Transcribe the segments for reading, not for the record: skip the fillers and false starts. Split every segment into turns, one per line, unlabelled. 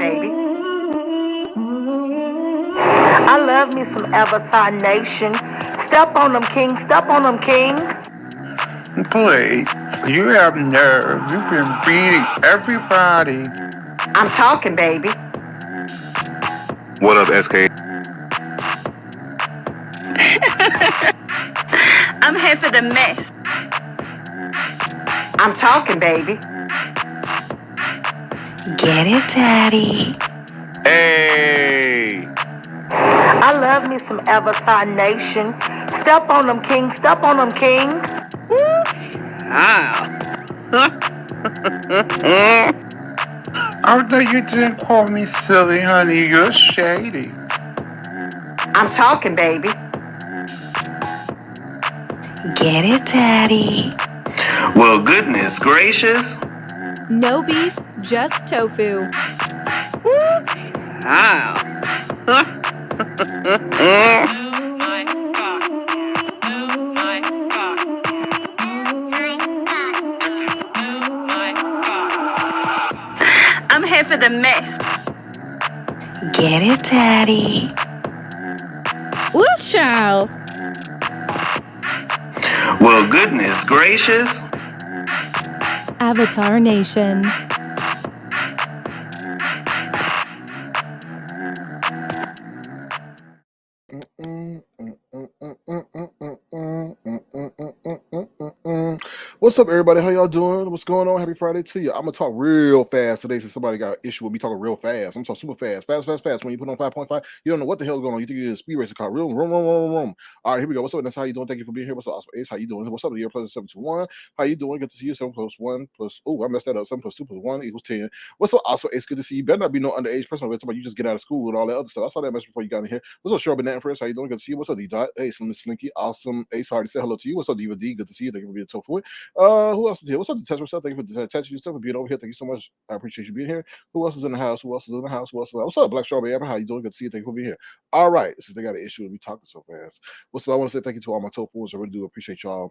baby. I love me some Avatar Nation. Step on them, king. Step on them, king.
Please, you have nerve. You've been beating everybody.
I'm talking, baby.
What up, SK?
I'm here for the mess.
I'm talking, baby.
Get it, Daddy.
Hey!
I love me some Avatar Nation. Step on them, king. Step on them, king.
Oh, no, you didn't call me silly, honey. You're shady.
I'm talking, baby.
Get it, Daddy.
Well, goodness gracious.
No beef, just tofu.
I'm here for the mess. Get it, Daddy.
Woo, child.
Well, goodness gracious.
Avatar Nation.
What's up, everybody? How y'all doing? What's going on? Happy Friday to you. I'm gonna talk real fast today since somebody got an issue with me talking real fast. I'm talking super fast, fast. When you put on 5.5, you don't know what the hell's going on. You think you're in a speed racer car. Room. All right, here we go. What's up? That's how you doing. Thank you for being here. What's up, Oscar Ace? How you doing? What's up, the year plus 721? How you doing? Good to see you. 7 plus 1 plus. Oh, I messed that up. 7 plus 2 plus 1 equals 10. What's up, Oscar Ace? Good to see you. Better not be no underage person. We're talking about you just get out of school and all that other stuff. I saw that message before you got in here. What's up, Cheryl Banana First? How you doing? Good to see you. What's up, D Dot? Hey, Slim Slinky. Awesome. Ace, hard to say hello to you. What's up, Diva D? Good to see you. Thank you for being so forward. Who else is here? What's up, Detach yourself? Thank you for attaching yourself and being over here. Thank you so much. I appreciate you being here. Who else is in the house? What's up, Black Strawberry Amber? How you doing? Good to see you. Thank you for being here. All right. Since they got an issue with me talking so fast. What's up? I want to say thank you to all my tofuers. I really do appreciate y'all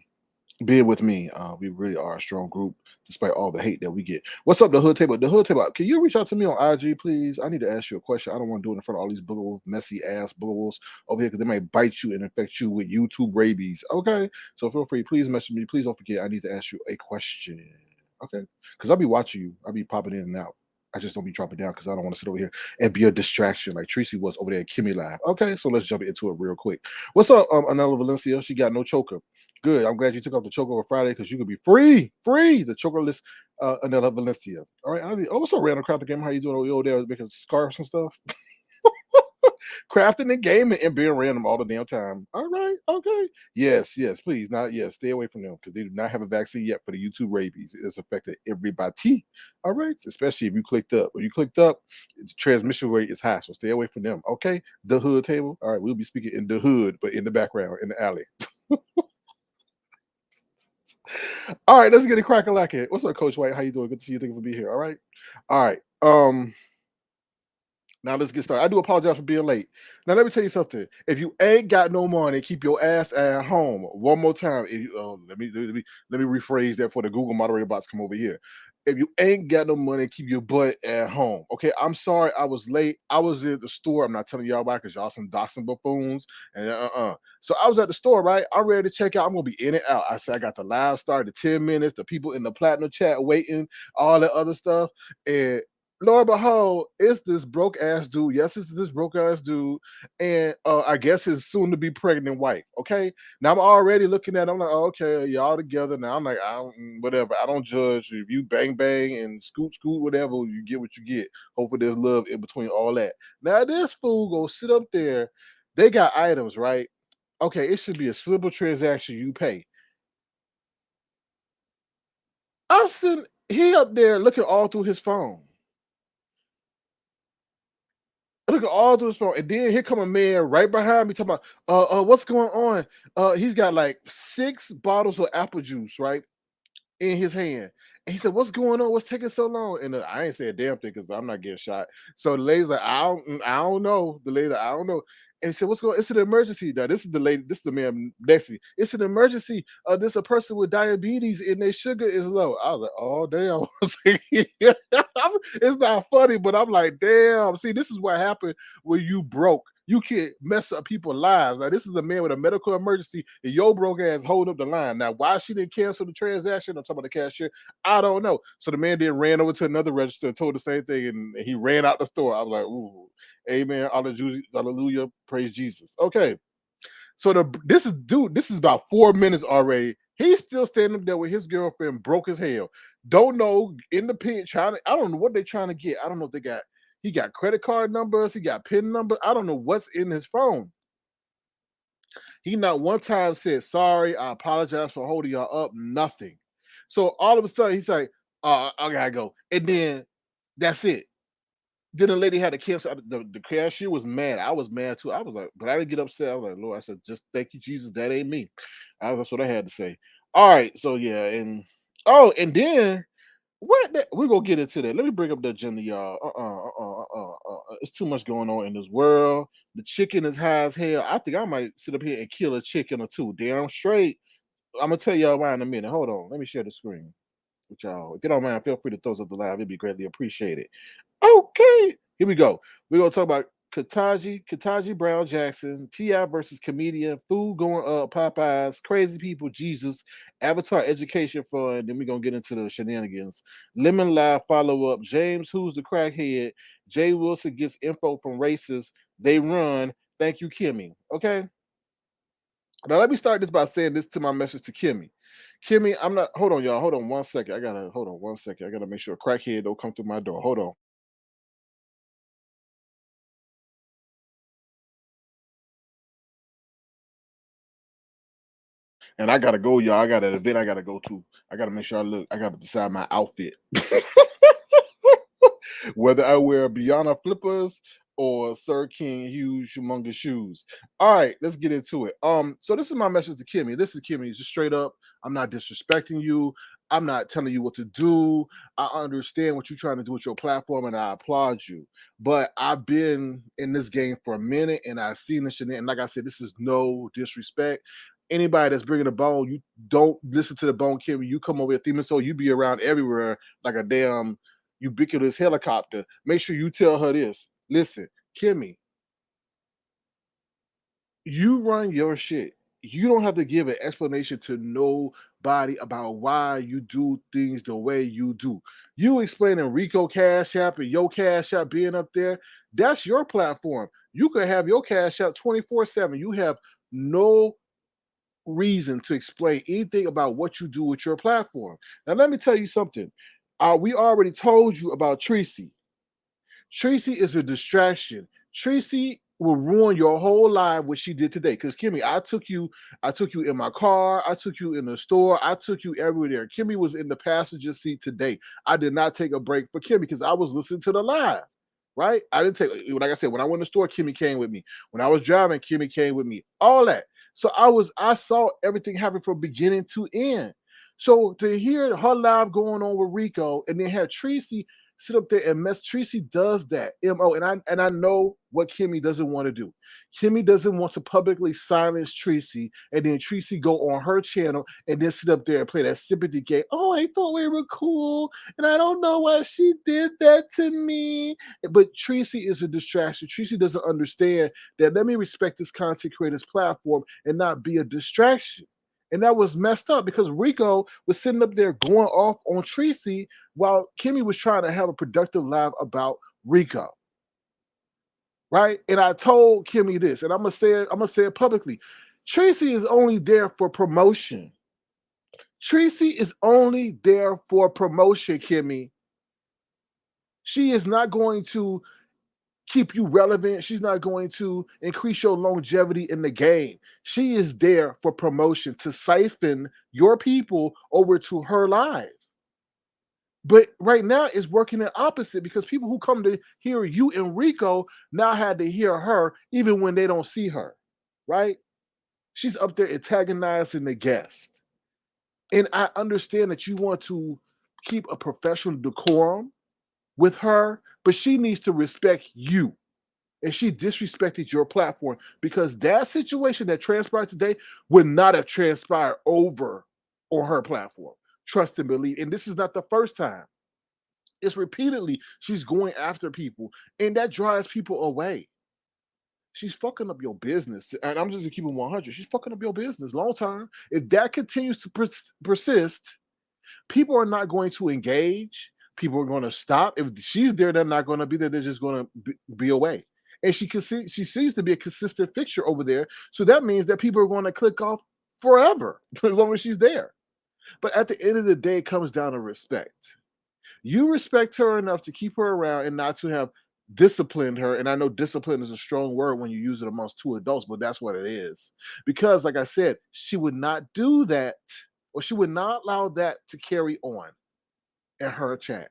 being with me. We really are a strong group despite all the hate that we get. What's up, the hood table? The hood table. Can you reach out to me on IG, please? I need to ask you a question. I don't want to do it in front of all these booger messy ass boogers over here because they might bite you and infect you with YouTube rabies. Okay, so feel free. Please message me. Please don't forget. I need to ask you a question. Okay, because I'll be watching you. I'll be popping in and out. I just don't be dropping down because I don't want to sit over here and be a distraction like Tracy was over there at Kimmy Live. Okay, so let's jump into it real quick. What's up, Anela Valencia? She got no choker. Good. I'm glad you took off the choker over Friday because you could be free. The chokerless Anela Valencia. All right. What's up, Random Crafter Game? How you doing? You over there making scarves and stuff? Crafting and gaming and being random all the damn time. All right. Okay. Yes. Please. Stay away from them because they do not have a vaccine yet for the YouTube rabies. It's affected everybody. All right. Especially if you clicked up. When you clicked up, its transmission rate is high. So stay away from them. Okay. The hood table. All right. We'll be speaking in the hood, but in the background, in the alley. All right, let's get it cracking like it. What's up, Coach White? How you doing? Good to see you. Thank you for being here. All right. Now let's get started. I do apologize for being late. Now let me tell you something. If you ain't got no money, keep your ass at home. One more time. If you, let me rephrase that for the Google moderator box. Come over here. If you ain't got no money, keep your butt at home. Okay. I'm sorry I was late. I was in the store. I'm not telling y'all about because y'all some doxing buffoons. And So I was at the store, right? I'm ready to check out. I'm gonna be in and out. I said I got the live start, the 10 minutes, the people in the platinum chat waiting, all that other stuff. And Lord and behold, it's this broke ass dude. Yes, it's this broke ass dude, and I guess his soon to be pregnant wife. Okay, now I'm already looking at. I'm like, oh, okay, y'all together now. I'm like, whatever. I don't judge if you bang and scoot, whatever. You get what you get. Hopefully, there's love in between all that. Now this fool go sit up there. They got items, right? Okay, it should be a simple transaction. You pay. I'm sitting. He up there looking all through his phone. Look at all through his phone, and then here come a man right behind me talking about, what's going on? He's got like 6 bottles of apple juice, right, in his hand. And he said, "What's going on? What's taking so long?" And I ain't say a damn thing because I'm not getting shot. So the lady's like, I don't know." The lady, I don't know. And he said, "What's going on? It's an emergency." Now, this is the lady, this is the man next to me. "It's an emergency. There's a person with diabetes and their sugar is low." I was like, "Oh, damn." I was like, it's not funny, but I'm like, damn. See, this is what happened when you broke. You can mess up people's lives. Now, this is a man with a medical emergency, and your broke ass hold up the line. Now, why she didn't cancel the transaction? I'm talking about the cashier. I don't know. So the man then ran over to another register and told the same thing, and he ran out the store. I was like, "Ooh, amen, hallelujah, hallelujah, praise Jesus." Okay, so this is about 4 minutes already. He's still standing up there with his girlfriend, broke as hell. Don't know, in the pin trying to. I don't know what they're trying to get. I don't know if they got. He got credit card numbers. He got PIN number. I don't know what's in his phone. He not one time said sorry. I apologize for holding y'all up. Nothing. So all of a sudden he's like, I gotta go," and then that's it. Then the lady had to cancel. The cashier was mad. I was mad too. I was like, but I didn't get upset. I was like, "Lord," I said, "Just thank you, Jesus. That ain't me." That's what I had to say. All right. So yeah, and and then we're gonna get into that. Let me bring up the agenda, y'all. It's too much going on in this world. The chicken is high as hell. I think I might sit up here and kill a chicken or two. Damn straight. I'm gonna tell y'all why in a minute. Hold on. Let me share the screen with y'all. If you don't mind, feel free to throw up the live. It'd be greatly appreciated. Okay, here we go. We're gonna talk about Kataji Brown Jackson, Ti versus comedian, food going up, Popeyes, crazy people, Jesus, Avatar Education Fund. Then we're gonna get into the shenanigans. Lemon Live follow up. James, who's the crackhead? Jay Wilson gets info from racists. They run. Thank you, Kimmy. Okay. Now let me start this by saying this to my message to Kimmy. Kimmy, I'm not. Hold on, y'all. Hold on 1 second. I gotta hold on 1 second. I gotta make sure a crackhead don't come through my door. Hold on. And I gotta go, y'all. I got an event I gotta go to. I gotta make sure I look. I gotta decide my outfit. Whether I wear Beyond flippers or Sir King huge humongous shoes. All right, let's get into it. So this is my message to Kimmy. This is Kimmy, just straight up. I'm not disrespecting you. I'm not telling you what to do. I understand what you're trying to do with your platform, and I applaud you. But I've been in this game for a minute, and I've seen this shit. And like I said, this is no disrespect. Anybody that's bringing a bone, you don't listen to the bone, Kimmy. You come over here, Theme so you be around everywhere like a damn ubiquitous helicopter. Make sure you tell her this. Listen, Kimmy, you run your shit. You don't have to give an explanation to nobody about why you do things the way you do. You explaining Rico Cash App and your Cash App being up there, that's your platform. You could have your Cash App 24/7. You have no reason to explain anything about what you do with your platform. Now, let me tell you something. We already told you about Tracy. Tracy is a distraction. Tracy will ruin your whole life what she did today. Because Kimmy, I took you in my car, I took you in the store, I took you everywhere. Kimmy was in the passenger seat today. I did not take a break for Kimmy because I was listening to the live. Right? I didn't take, like I said, when I went to the store, Kimmy came with me. When I was driving, Kimmy came with me. All that. So I saw everything happen from beginning to end. So to hear her live going on with Rico and then have Tracy sit up there and mess. Tracy does that. And I know what Kimmy doesn't want to do. Kimmy doesn't want to publicly silence Tracy and then Tracy go on her channel and then sit up there and play that sympathy game. Oh, I thought we were cool, and I don't know why she did that to me. But Tracy is a distraction. Tracy doesn't understand that let me respect this content creator's platform and not be a distraction. And that was messed up because Rico was sitting up there going off on Tracy while Kimmy was trying to have a productive live about Rico. Right? And I told Kimmy this, and I'm gonna say it publicly. Tracy is only there for promotion. Tracy is only there for promotion, Kimmy. She is not going to keep you relevant. She's not going to increase your longevity in the game. She is there for promotion to siphon your people over to her live. But right now it's working the opposite because people who come to hear you and Rico now had to hear her even when they don't see her, right? She's up there antagonizing the guest. And I understand that you want to keep a professional decorum with her, but she needs to respect you. and she disrespected your platform, because that situation that transpired today would not have transpired over on her platform. Trust and believe. And this is not the first time. It's repeatedly she's going after people, and that drives people away. She's fucking up your business. And I'm just gonna keep it 100. She's fucking up your business long term. If that continues to persist, people are not going to engage. People are going to stop. If she's there, they're not going to be there. They're just going to be away. And she seems to be a consistent fixture over there. So that means that people are going to click off forever as long as she's there. But at the end of the day, it comes down to respect. You respect her enough to keep her around and not to have disciplined her. And I know discipline is a strong word when you use it amongst two adults, but that's what it is. Because, like I said, she would not do that, or she would not allow that to carry on in her chat.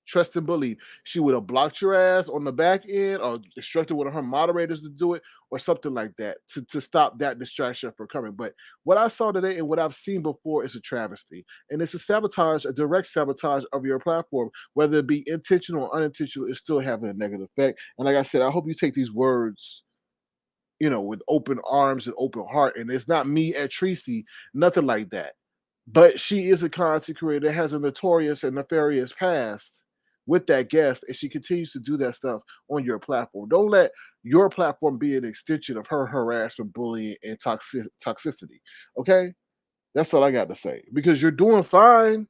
Trust and believe. She would have blocked your ass on the back end, or instructed one of her moderators to do it, or something like that to stop that distraction from coming. But what I saw today and what I've seen before is a travesty. And it's a sabotage, a direct sabotage of your platform, whether it be intentional or unintentional, it's still having a negative effect. And like I said, I hope you take these words, with open arms and open heart. And it's not me at Tracy, nothing like that. But she is a content creator that has a notorious and nefarious past with that guest, and she continues to do that stuff on your platform. Don't let your platform be an extension of her harassment, bullying, and toxicity. Okay? That's all I got to say. Because you're doing fine.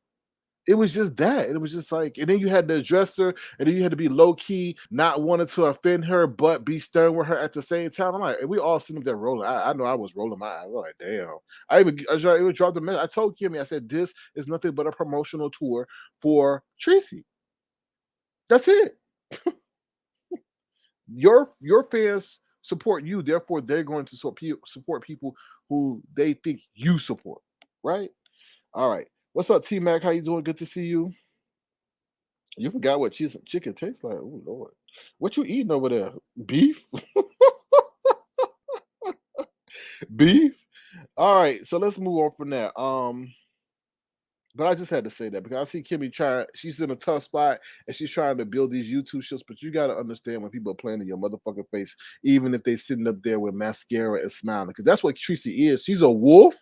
It was just that. It was just like, and then you had to address her, and then you had to be low key, not wanting to offend her, but be stern with her at the same time. I'm like, and we all sitting up there rolling. I know I was rolling my eyes. I was like, damn. I even dropped a message. I told Kimmy, I said, this is nothing but a promotional tour for Tracy. That's it. Your fans support you, therefore they're going to support people who they think you support, right? All right. What's up, T Mac? How you doing? Good to see you. You forgot what cheese and chicken tastes like. Oh Lord, what you eating over there? Beef? Beef? All right, so let's move on from that. But I just had to say that because I see Kimmy trying. She's in a tough spot and she's trying to build these YouTube shows. But you got to understand when people are playing in your motherfucking face, even if they sitting up there with mascara and smiling, because that's what Tracy is. She's a wolf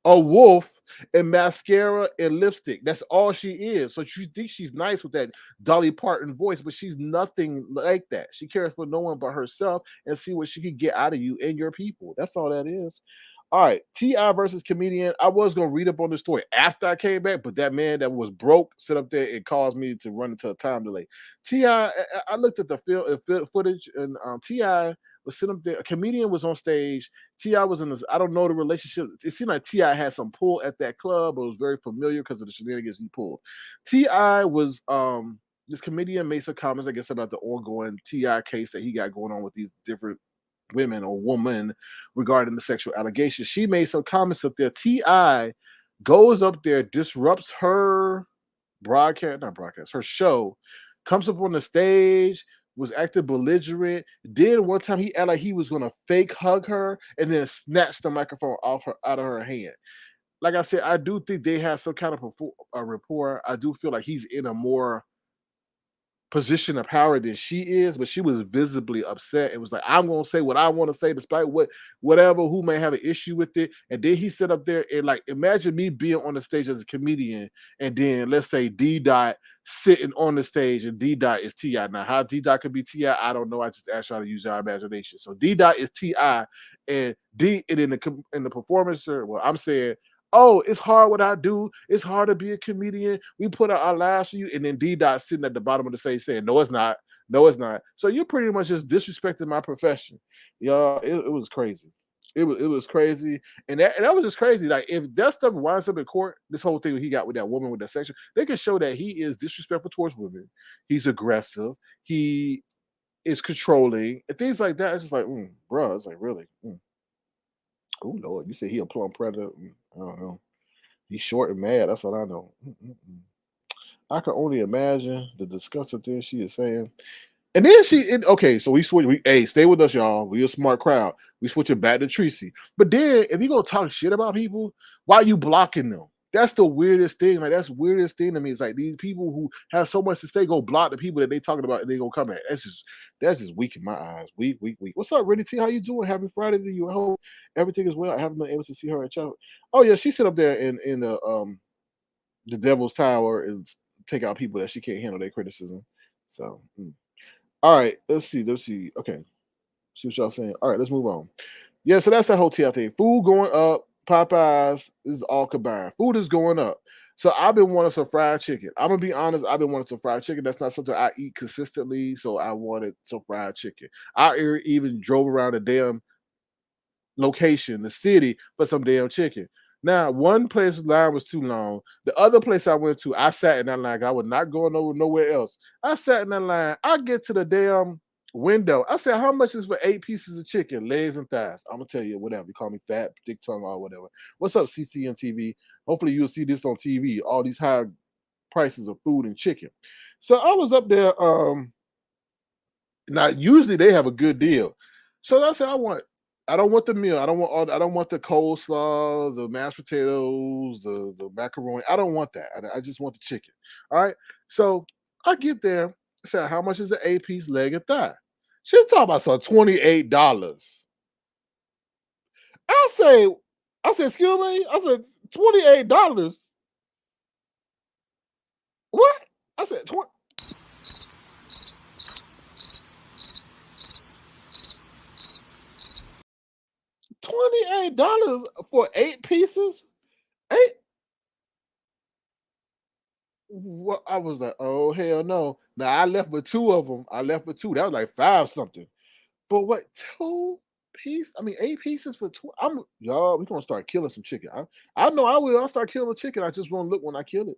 and mascara and lipstick. That's all she is. So you think she's nice with that Dolly Parton voice, but she's nothing like that. She cares for no one but herself and see what she can get out of you and your people. That's all that is. All right, T.I. versus comedian. I was gonna read up on the story after I came back, but that man that was broke sit up there and caused me to run into a time delay. T.I. I looked at the footage, and T.I. was sitting up there. A comedian was on stage. T.I. was in this. I don't know the relationship. It seemed like T.I. had some pull at that club, but it was very familiar because of the shenanigans he pulled. T.I. was this comedian made some comments, I guess, about the ongoing T.I. case that he got going on with these different women or woman regarding the sexual allegations. She made some comments up there. T.I. goes up there, disrupts her her show, comes up on the stage, was acting belligerent. Then one time he acted like he was gonna fake hug her and then snatched the microphone out of her hand. Like I said, I do think they have some kind of rapport. I do feel like he's in a more position of power than she is, but she was visibly upset. It was like, I'm gonna say what I want to say, despite whatever who may have an issue with it. And then he stood up there and, like, imagine me being on the stage as a comedian, and then let's say D Dot sitting on the stage, and D Dot is Ti. Now, how D Dot could be Ti, I don't know. I just asked y'all to use your imagination. So D Dot is Ti, and in the performance, well, I'm saying, oh, it's hard what I do. It's hard to be a comedian. We put out our lives for you. And then D Dot sitting at the bottom of the stage saying, no, it's not. No, it's not. So you're pretty much just disrespecting my profession. Y'all, it was crazy. It was crazy. And that was just crazy. Like, if that stuff winds up in court, this whole thing he got with that woman with that section, they can show that he is disrespectful towards women. He's aggressive. He is controlling and things like that. It's just like, bro, it's like, really? Oh Lord, you say he a plumb predator? I don't know. He's short and mad. That's what I know. I can only imagine the disgusting things she is saying. And then okay, so we switch. Hey, stay with us, y'all. We a smart crowd. We switch it back to Tracy. But then, if you gonna talk shit about people, why are you blocking them? That's the weirdest thing. Like, that's the weirdest thing to me. It's like these people who have so much to say go block the people that they talking about and they gonna come at. That's just weak in my eyes. Weak, weak, weak. What's up, Rennie T? How you doing? Happy Friday to you. I hope everything is well. I haven't been able to see her at channel. Oh yeah, she sit up there in the Devil's Tower and take out people that she can't handle their criticism. So all right, let's see. Let's see. Okay. See what y'all saying. All right, let's move on. Yeah, so that's that hotel thing. Food going up. Popeyes is all combined. Food is going up. So I've been wanting some fried chicken. I'm gonna be honest. I've been wanting some fried chicken. That's not something I eat consistently. So I wanted some fried chicken. Even drove around the damn location, the city, for some damn chicken. Now, one place line was too long. The other place I went to, I sat in that line. I was not going nowhere else. I sat in that line. I get to the damn window. I said, "How much is for 8 pieces of chicken, legs and thighs?" I'm gonna tell you whatever. You call me fat, thick tongue, or whatever. What's up, CCN TV? Hopefully, you'll see this on TV. All these high prices of food and chicken. So I was up there. Now, usually they have a good deal. So I said, I don't want the meal. I don't want the coleslaw, the mashed potatoes, the macaroni. I don't want that. I just want the chicken. All right. So I get there. I said, how much is the 8 piece leg and thigh? She talking about some $28. I said, excuse me. I said, $28. What? I said, $28 for 8 pieces? Eight. What? I was like, oh hell no. Now I left with two of them. I left with two. That was like five something. But what, 2 piece? I mean, 8 pieces for two. Y'all, we gonna start killing some chicken. I know I will. I'll start killing the chicken. I just won't look when I kill it.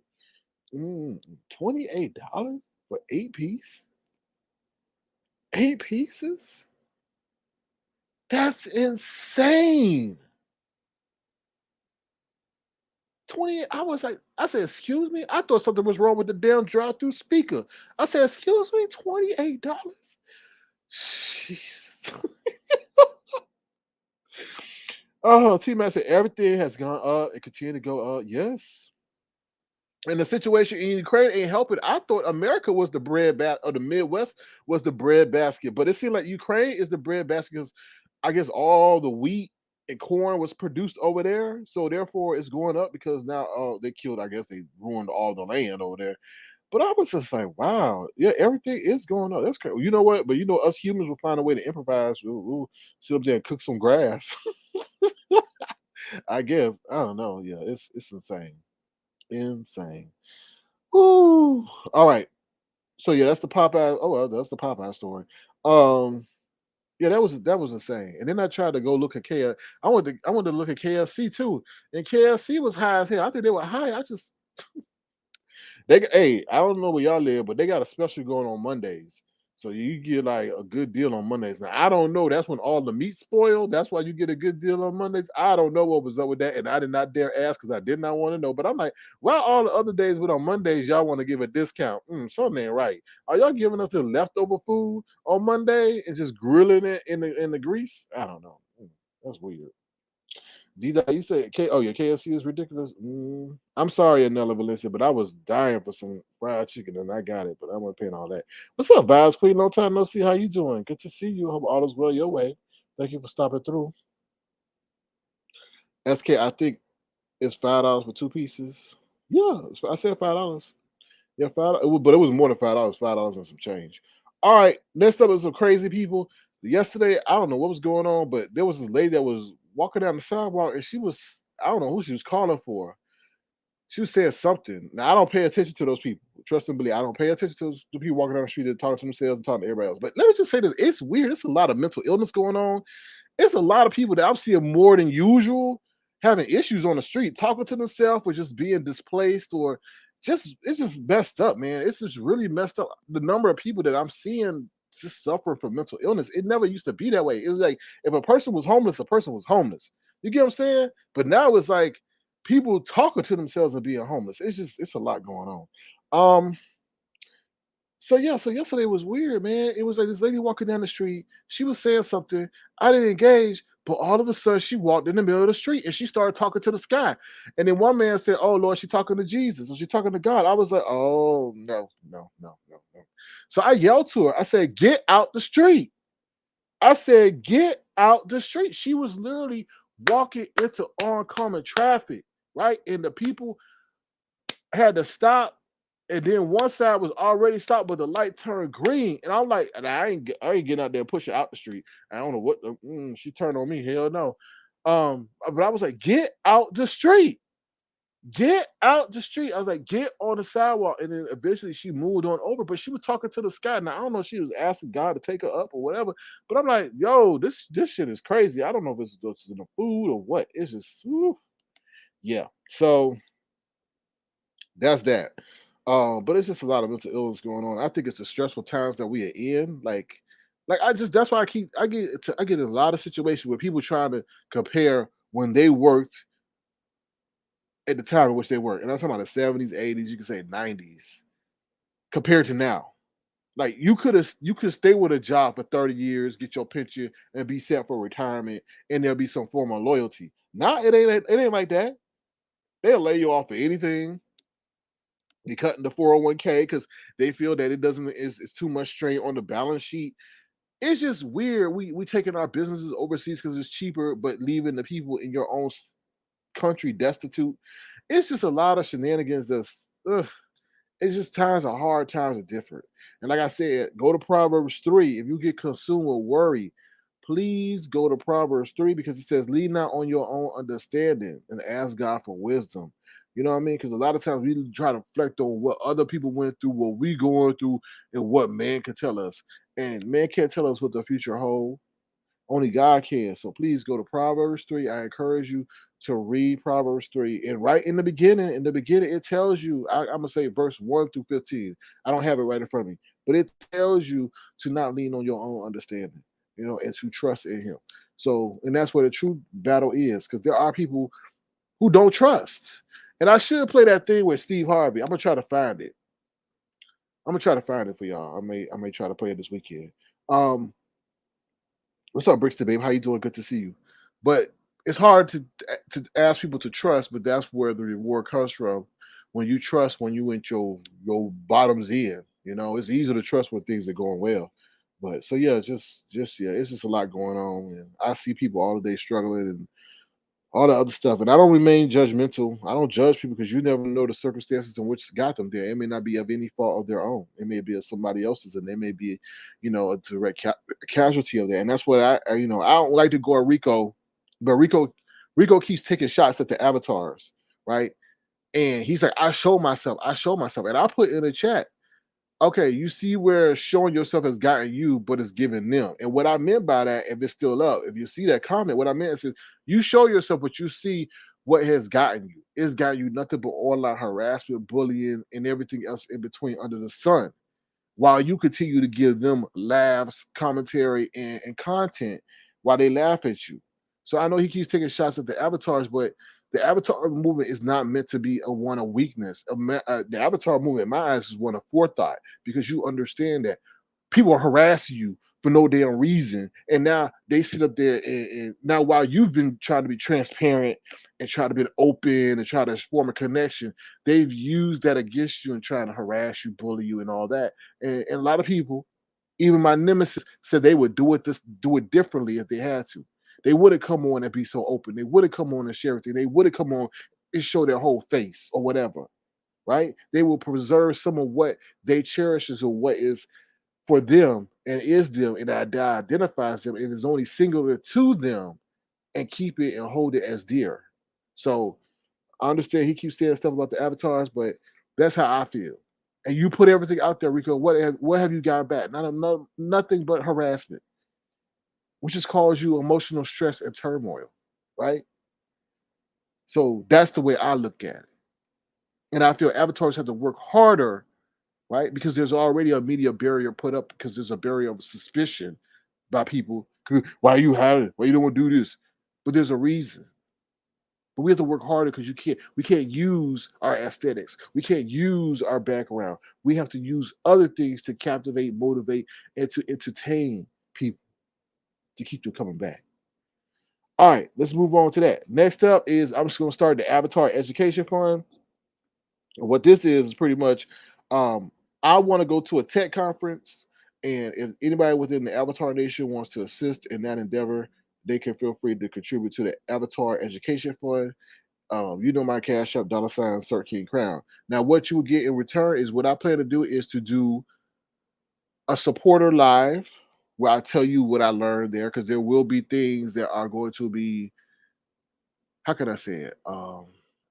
$28 for 8 piece? 8 pieces? That's insane. 20. I said, excuse me. I thought something was wrong with the damn drive-through speaker. I said, excuse me, $28. Jeez. Oh, T Man said everything has gone up and continue to go up. Yes. And the situation in Ukraine ain't helping. I thought America was the bread basket, or the Midwest was the bread basket, but it seemed like Ukraine is the bread basket because I guess all the wheat and corn was produced over there, so therefore it's going up because now they killed. I guess they ruined all the land over there. But I was just like, wow, yeah, everything is going up. That's crazy. You know what? But you know, us humans will find a way to improvise. We'll sit up there and cook some grass. I guess I don't know. Yeah, it's insane, insane. Woo. All right. So yeah, that's the Popeye. Oh well, that's the Popeye story. Um, yeah, that was insane. And then I tried to go look at KFC. I wanted to look at KFC too, and KFC was high as hell. I think they were high. Hey, I don't know where y'all live, but they got a special going on Mondays. So you get like a good deal on Mondays. Now I don't know. That's when all the meat spoiled. That's why you get a good deal on Mondays. I don't know what was up with that, and I did not dare ask because I did not want to know. But I'm like, why all the other days, but on Mondays y'all want to give a discount? Something ain't right. Are y'all giving us the leftover food on Monday and just grilling it in the grease? I don't know. That's weird. D, you said oh yeah, KFC is ridiculous. I'm sorry, Anella Valencia, but I was dying for some fried chicken and I got it, but I wasn't paying all that. What's up, Vibes Queen? Long time no see. How you doing? Good to see you. Hope all is well your way. Thank you for stopping through. SK, I think it's $5 for 2 pieces. Yeah, I said $5. Yeah, but it was more than $5. $5 and some change. All right, next up is some crazy people. Yesterday, I don't know what was going on, but there was this lady that was walking down the sidewalk, and I don't know who she was calling for. She was saying something. Now I don't pay attention to those people. Trust and believe. I don't pay attention to the people walking down the street and talking to themselves and talking to everybody else. But let me just say this: it's weird. It's a lot of mental illness going on. It's a lot of people that I'm seeing more than usual having issues on the street, talking to themselves or just being displaced or it's just messed up, man. It's just really messed up. The number of people that I'm seeing just suffering from mental illness, it never used to be that way. It was like if a person was homeless, a person was homeless. You get what I'm saying? But now it's like people talking to themselves and being homeless. It's a lot going on. So yeah, so yesterday was weird, man. It was like this lady walking down the street. She was saying something. I didn't engage, But all of a sudden, she walked in the middle of the street and she started talking to the sky. And then one man said, "Oh Lord, she's talking to Jesus, or she's talking to God." I was like, "Oh no, no, no, no, no!" So I yelled to her. I said, "Get out the street!" I said, "Get out the street!" She was literally walking into oncoming traffic, right? And the people had to stop, and then one side was already stopped, but the light turned green, and I'm like, and I ain't getting out there and pushing out the street. I don't know what she turned on me. Hell no. But I was like, "Get out the street, get out the street." I was like, "Get on the sidewalk," and then eventually she moved on over, but she was talking to the sky. Now I don't know if she was asking God to take her up or whatever, but I'm like, "Yo, this shit is crazy." I don't know if it's in the food or what. It's just, yeah. So that's that. But it's just a lot of mental illness going on. I think it's the stressful times that we are in. Like I just that's why I get in a lot of situations where people trying to compare when they worked at the time in which they worked. And I'm talking about the 70s, 80s, you can say 90s, compared to now. Like you could stay with a job for 30 years, get your pension, and be set for retirement, and there'll be some form of loyalty. Now it ain't like that. They'll lay you off for anything. They cutting the 401k because they feel that it doesn't is it's too much strain on the balance sheet. It's just weird. We taking our businesses overseas because it's cheaper, but leaving the people in your own country destitute. It's just a lot of shenanigans. It's just times are hard, times are different. And like I said, go to Proverbs 3. If you get consumed with worry, please go to Proverbs 3 because it says, "Lean not on your own understanding and ask God for wisdom." You know what I mean? Because a lot of times we try to reflect on what other people went through, what we going through, and what man can tell us. And man can't tell us what the future holds. Only God can. So please go to Proverbs 3. I encourage you to read Proverbs 3. And right in the beginning, it tells you, I'm going to say verse 1 through 15. I don't have it right in front of me, but it tells you to not lean on your own understanding, and to trust in Him. So, and that's where the true battle is, because there are people who don't trust. And I should play that thing with Steve Harvey. I'm going to try to find it. I'm going to try to find it for y'all. I may try to play it this weekend. Um, What's up, Brixton, babe? How you doing? Good to see you. But it's hard to ask people to trust, but that's where the reward comes from. When you trust, when you went your bottoms in, it's easy to trust when things are going well. But so yeah, just yeah, it's just a lot going on, and I see people all the day struggling and all the other stuff. And I don't remain judgmental. I don't judge people because you never know the circumstances in which got them there. It may not be of any fault of their own. It may be of somebody else's, and they may be, a direct casualty of that. And that's what I don't like to go at Rico, but Rico keeps taking shots at the avatars, right? And he's like, I show myself. And I put in the chat, okay, you see where showing yourself has gotten you, but it's given them. And what I meant by that, if it's still up, if you see that comment, what I meant is you show yourself, but you see what has gotten you. It's gotten you nothing but online harassment, bullying, and everything else in between under the sun, while you continue to give them laughs, commentary, and content while they laugh at you. So I know he keeps taking shots at the avatars, but the avatar movement is not meant to be a one of weakness. The avatar movement, in my eyes, is one of forethought, because you understand that people are harassing you for no damn reason. And now they sit up there and now, while you've been trying to be transparent and try to be open and try to form a connection, they've used that against you and trying to harass you, bully you, and all that. And a lot of people, even my nemesis, said they would do it differently if they had to. They wouldn't come on and be so open. They wouldn't come on and share everything. They wouldn't come on and show their whole face or whatever. Right? They will preserve some of what they cherishes or what is for them and is them and that identifies them and is only singular to them, and keep it and hold it as dear. So I understand he keeps saying stuff about the avatars, but that's how I feel. And you put everything out there, Rico. What have you got back? Nothing but harassment, which has caused you emotional stress and turmoil, right? So that's the way I look at it. And I feel avatars have to work harder, right? Because there's already a media barrier put up, because there's a barrier of suspicion by people. Why are you hiding? Why you don't want to do this? But there's a reason. But we have to work harder, because we can't use our aesthetics. We can't use our background. We have to use other things to captivate, motivate, and to entertain people to keep them coming back. All right, let's move on to that. Next up is I'm just going to start the Avatar Education Fund. What this is pretty much, I want to go to a tech conference, and if anybody within the Avatar Nation wants to assist in that endeavor, they can feel free to contribute to the Avatar Education Fund. You know my cash up $ Sir King Crown. Now, what you will get in return is what I plan to do is to do a supporter live where I tell you what I learned there, because there will be things that are going to be, how can I say it?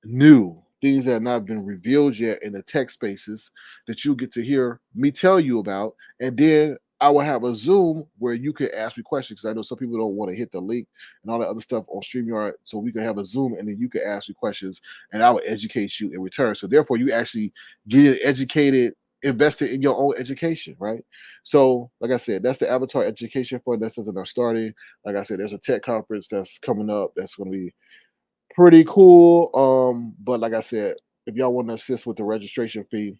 New things that have not been revealed yet in the tech spaces that you get to hear me tell you about. And then I will have a Zoom where you can ask me questions, because I know some people don't want to hit the link and all that other stuff on StreamYard. So we can have a Zoom, and then you can ask me questions and I will educate you in return. So therefore you actually get educated, invested in your own education, right? So like I said, that's the Avatar Education Fund. That's something I'm starting. Like I said, there's a tech conference that's coming up that's going to be pretty cool. But like I said, if y'all want to assist with the registration fee,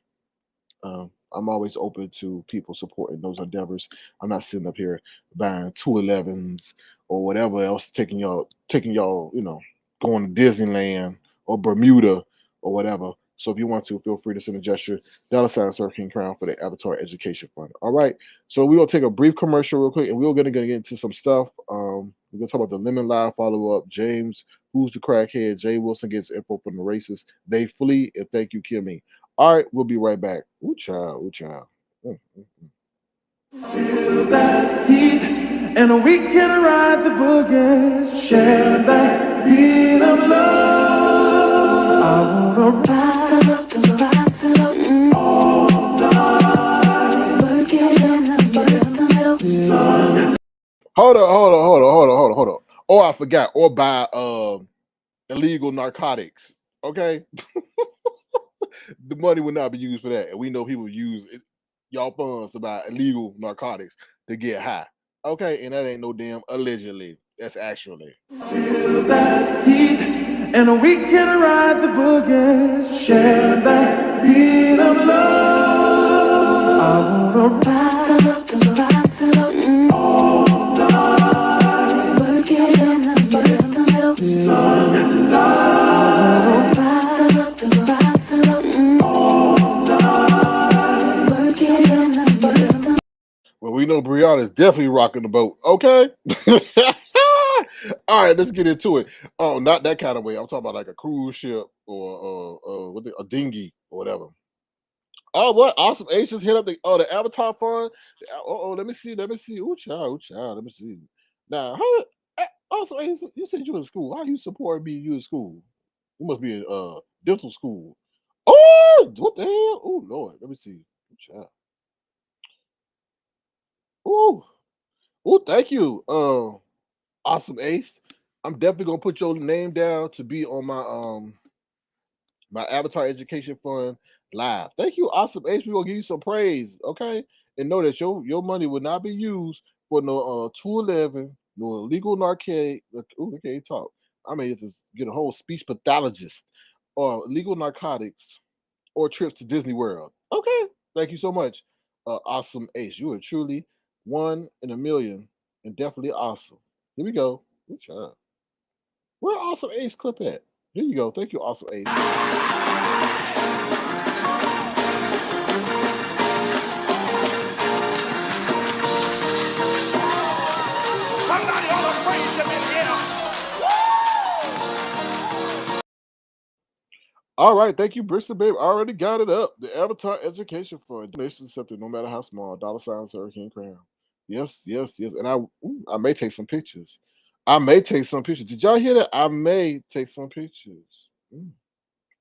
I'm always open to people supporting those endeavors. I'm not sitting up here buying 211s or whatever else, taking y'all, going to Disneyland or Bermuda or whatever. So if you want to, feel free to send a gesture, $Sir King Crown for the Avatar Education Fund. All right. So we will take a brief commercial real quick, and we're gonna get into some stuff. We're gonna talk about the Lemon Live follow-up. James, who's the crackhead? Jay Wilson gets info from the racists. They flee, and thank you, Kimmy. All right, we'll be right back. Ooh, child, ooh, child.
Feel that heat, and we can ride the boogie, share that beat of love. I wanna ride the rock all night, working in the middle.
Hold on. Oh, I forgot. Or buy illegal narcotics. Okay. The money would not be used for that. And we know people use y'all funds to buy illegal narcotics to get high. Okay, and that ain't no damn allegedly. That's actually.
Feel that heat, and we can ride the boogie, share that beat of love. I wanna ride the rock all night, working in the middle, sun and light. I wanna ride the rock all night, working in the middle.
Well, we know Brianna is definitely rocking the boat. Okay. All right, let's get into it. Oh, not that kind of way. I'm talking about like a cruise ship or a dinghy or whatever. Oh, what? Awesome Ace just hit up the Avatar Fund. Let me see. Ooh, child. Let me see. Now, how? Awesome Ace, you said you in school. How you support me? You in school? You must be in dental school. Oh, what the hell? Oh Lord, let me see. Ooh, child. Ooh, thank you. Awesome Ace. I'm definitely gonna put your name down to be on my Avatar Education Fund live. Thank you, Awesome Ace. We're gonna give you some praise, okay? And know that your money will not be used for no 211, no illegal narcotic. Ooh, I can't talk. I may have to get a whole speech pathologist or illegal narcotics or trips to Disney World. Okay. Thank you so much, Awesome Ace. You are truly one in a million and definitely awesome. Here we go. Good job. Where Awesome Ace clip at? Here you go. Thank you, Awesome Ace.
Somebody ought to praise him in here.
All right, thank you, Bristol Babe. I already got it up. The Avatar Education Fund. Donation accepted, no matter how small. $ Hurricane Crown. Yes. And I may take some pictures. Did y'all hear that? I may take some pictures.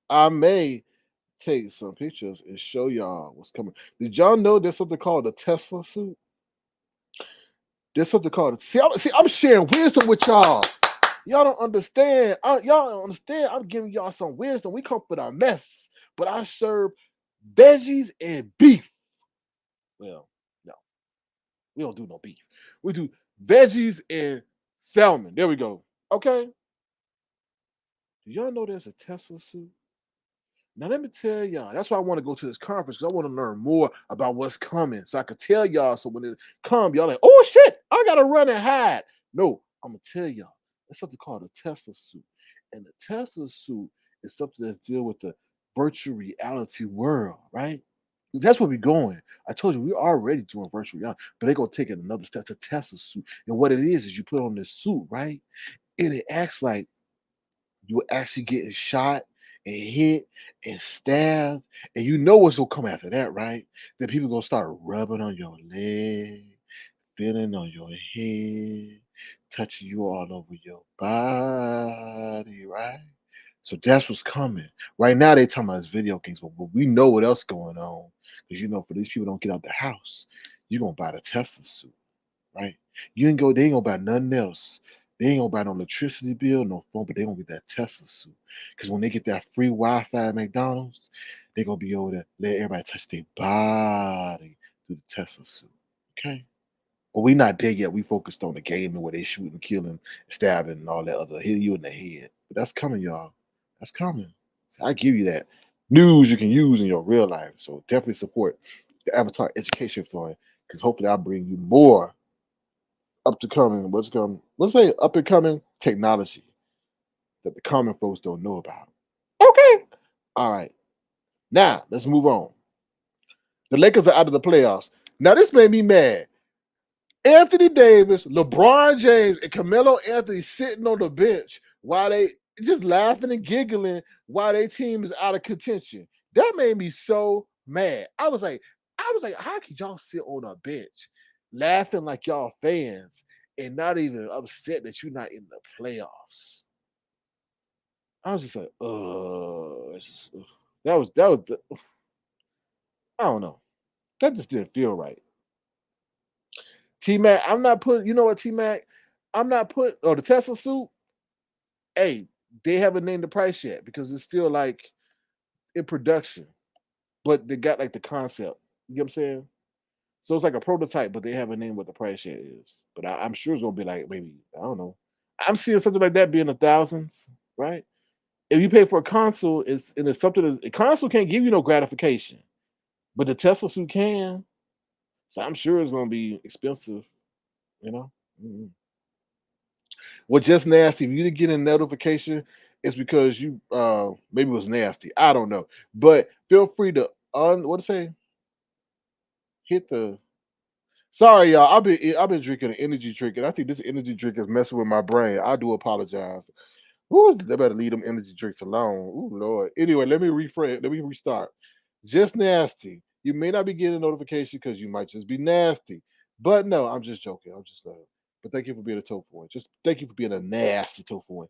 I may take some pictures and show y'all what's coming. Did y'all know there's something called a Tesla suit? There's something called I'm sharing wisdom with y'all. Y'all don't understand. Y'all don't understand. I'm giving y'all some wisdom. We come for the mess, but I serve veggies and beef. Well, no, we don't do no beef. We do veggies and salmon. There we go. Okay. Do y'all know there's a Tesla suit? Now let me tell y'all. That's why I want to go to this conference, because I want to learn more about what's coming, so I could tell y'all. So when it come, y'all like, oh shit, I gotta run and hide. No, I'm gonna tell y'all. It's something called a Tesla suit. And the Tesla suit is something that's deal with the virtual reality world, right? That's where we're going. I told you we're already doing virtual reality, but they're gonna take it another step to Tesla suit. And what it is you put on this suit, right? And it acts like you're actually getting shot and hit and stabbed, and you know what's gonna come after that, right? Then people gonna start rubbing on your leg, feeling on your head, touching you all over your body, right? So that's what's coming. Right now they talking about video games, but we know what else going on. Because for these people don't get out the house, you're gonna buy the Tesla suit, right? You ain't go, they ain't gonna buy nothing else. They ain't gonna buy no electricity bill, no phone, but they gonna get that Tesla suit. Because when they get that free Wi-Fi at McDonald's, they gonna be able to let everybody touch their body through the Tesla suit. Okay. But we not there yet. We focused on the gaming where they shooting, killing, stabbing, and all that other hitting you in the head. But that's coming, y'all. That's coming. So I give you that news you can use in your real life. So definitely support the Avatar Education Fund because hopefully I'll bring you more up to coming. Let's say up and coming technology that the common folks don't know about. Okay. All right. Now let's move on. The Lakers are out of the playoffs. Now this made me mad. Anthony Davis, LeBron James, and Carmelo Anthony sitting on the bench while they just laughing and giggling while their team is out of contention. That made me so mad. I was like, how could y'all sit on a bench laughing like y'all fans and not even upset that you're not in the playoffs? I was just like, I don't know. That just didn't feel right. T Mac, I'm not putting, you know what, T Mac? I'm not putting, the Tesla suit, hey, they haven't named the price yet because it's still like in production, but they got like the concept. You know what I'm saying? So it's like a prototype, but they haven't named what the price yet is. But I'm sure it's gonna be like maybe, I don't know. I'm seeing something like that being the thousands, right? If you pay for a console, it's something a console can't give you no gratification, but the Tesla suit can. So I'm sure it's gonna be expensive, you know. Mm-hmm. Well, just nasty. If you didn't get a notification, it's because you maybe it was nasty. I don't know. But feel free to what to say? Hit the sorry, y'all. I've been drinking an energy drink, and I think this energy drink is messing with my brain. I do apologize. Ooh, they better leave them energy drinks alone. Ooh, Lord. Anyway, let me rephrase. Let me restart. Just nasty. You may not be getting a notification because you might just be nasty. But no, I'm just joking. I'm just but thank you for being a tofu one. Just thank you for being a nasty tofu one.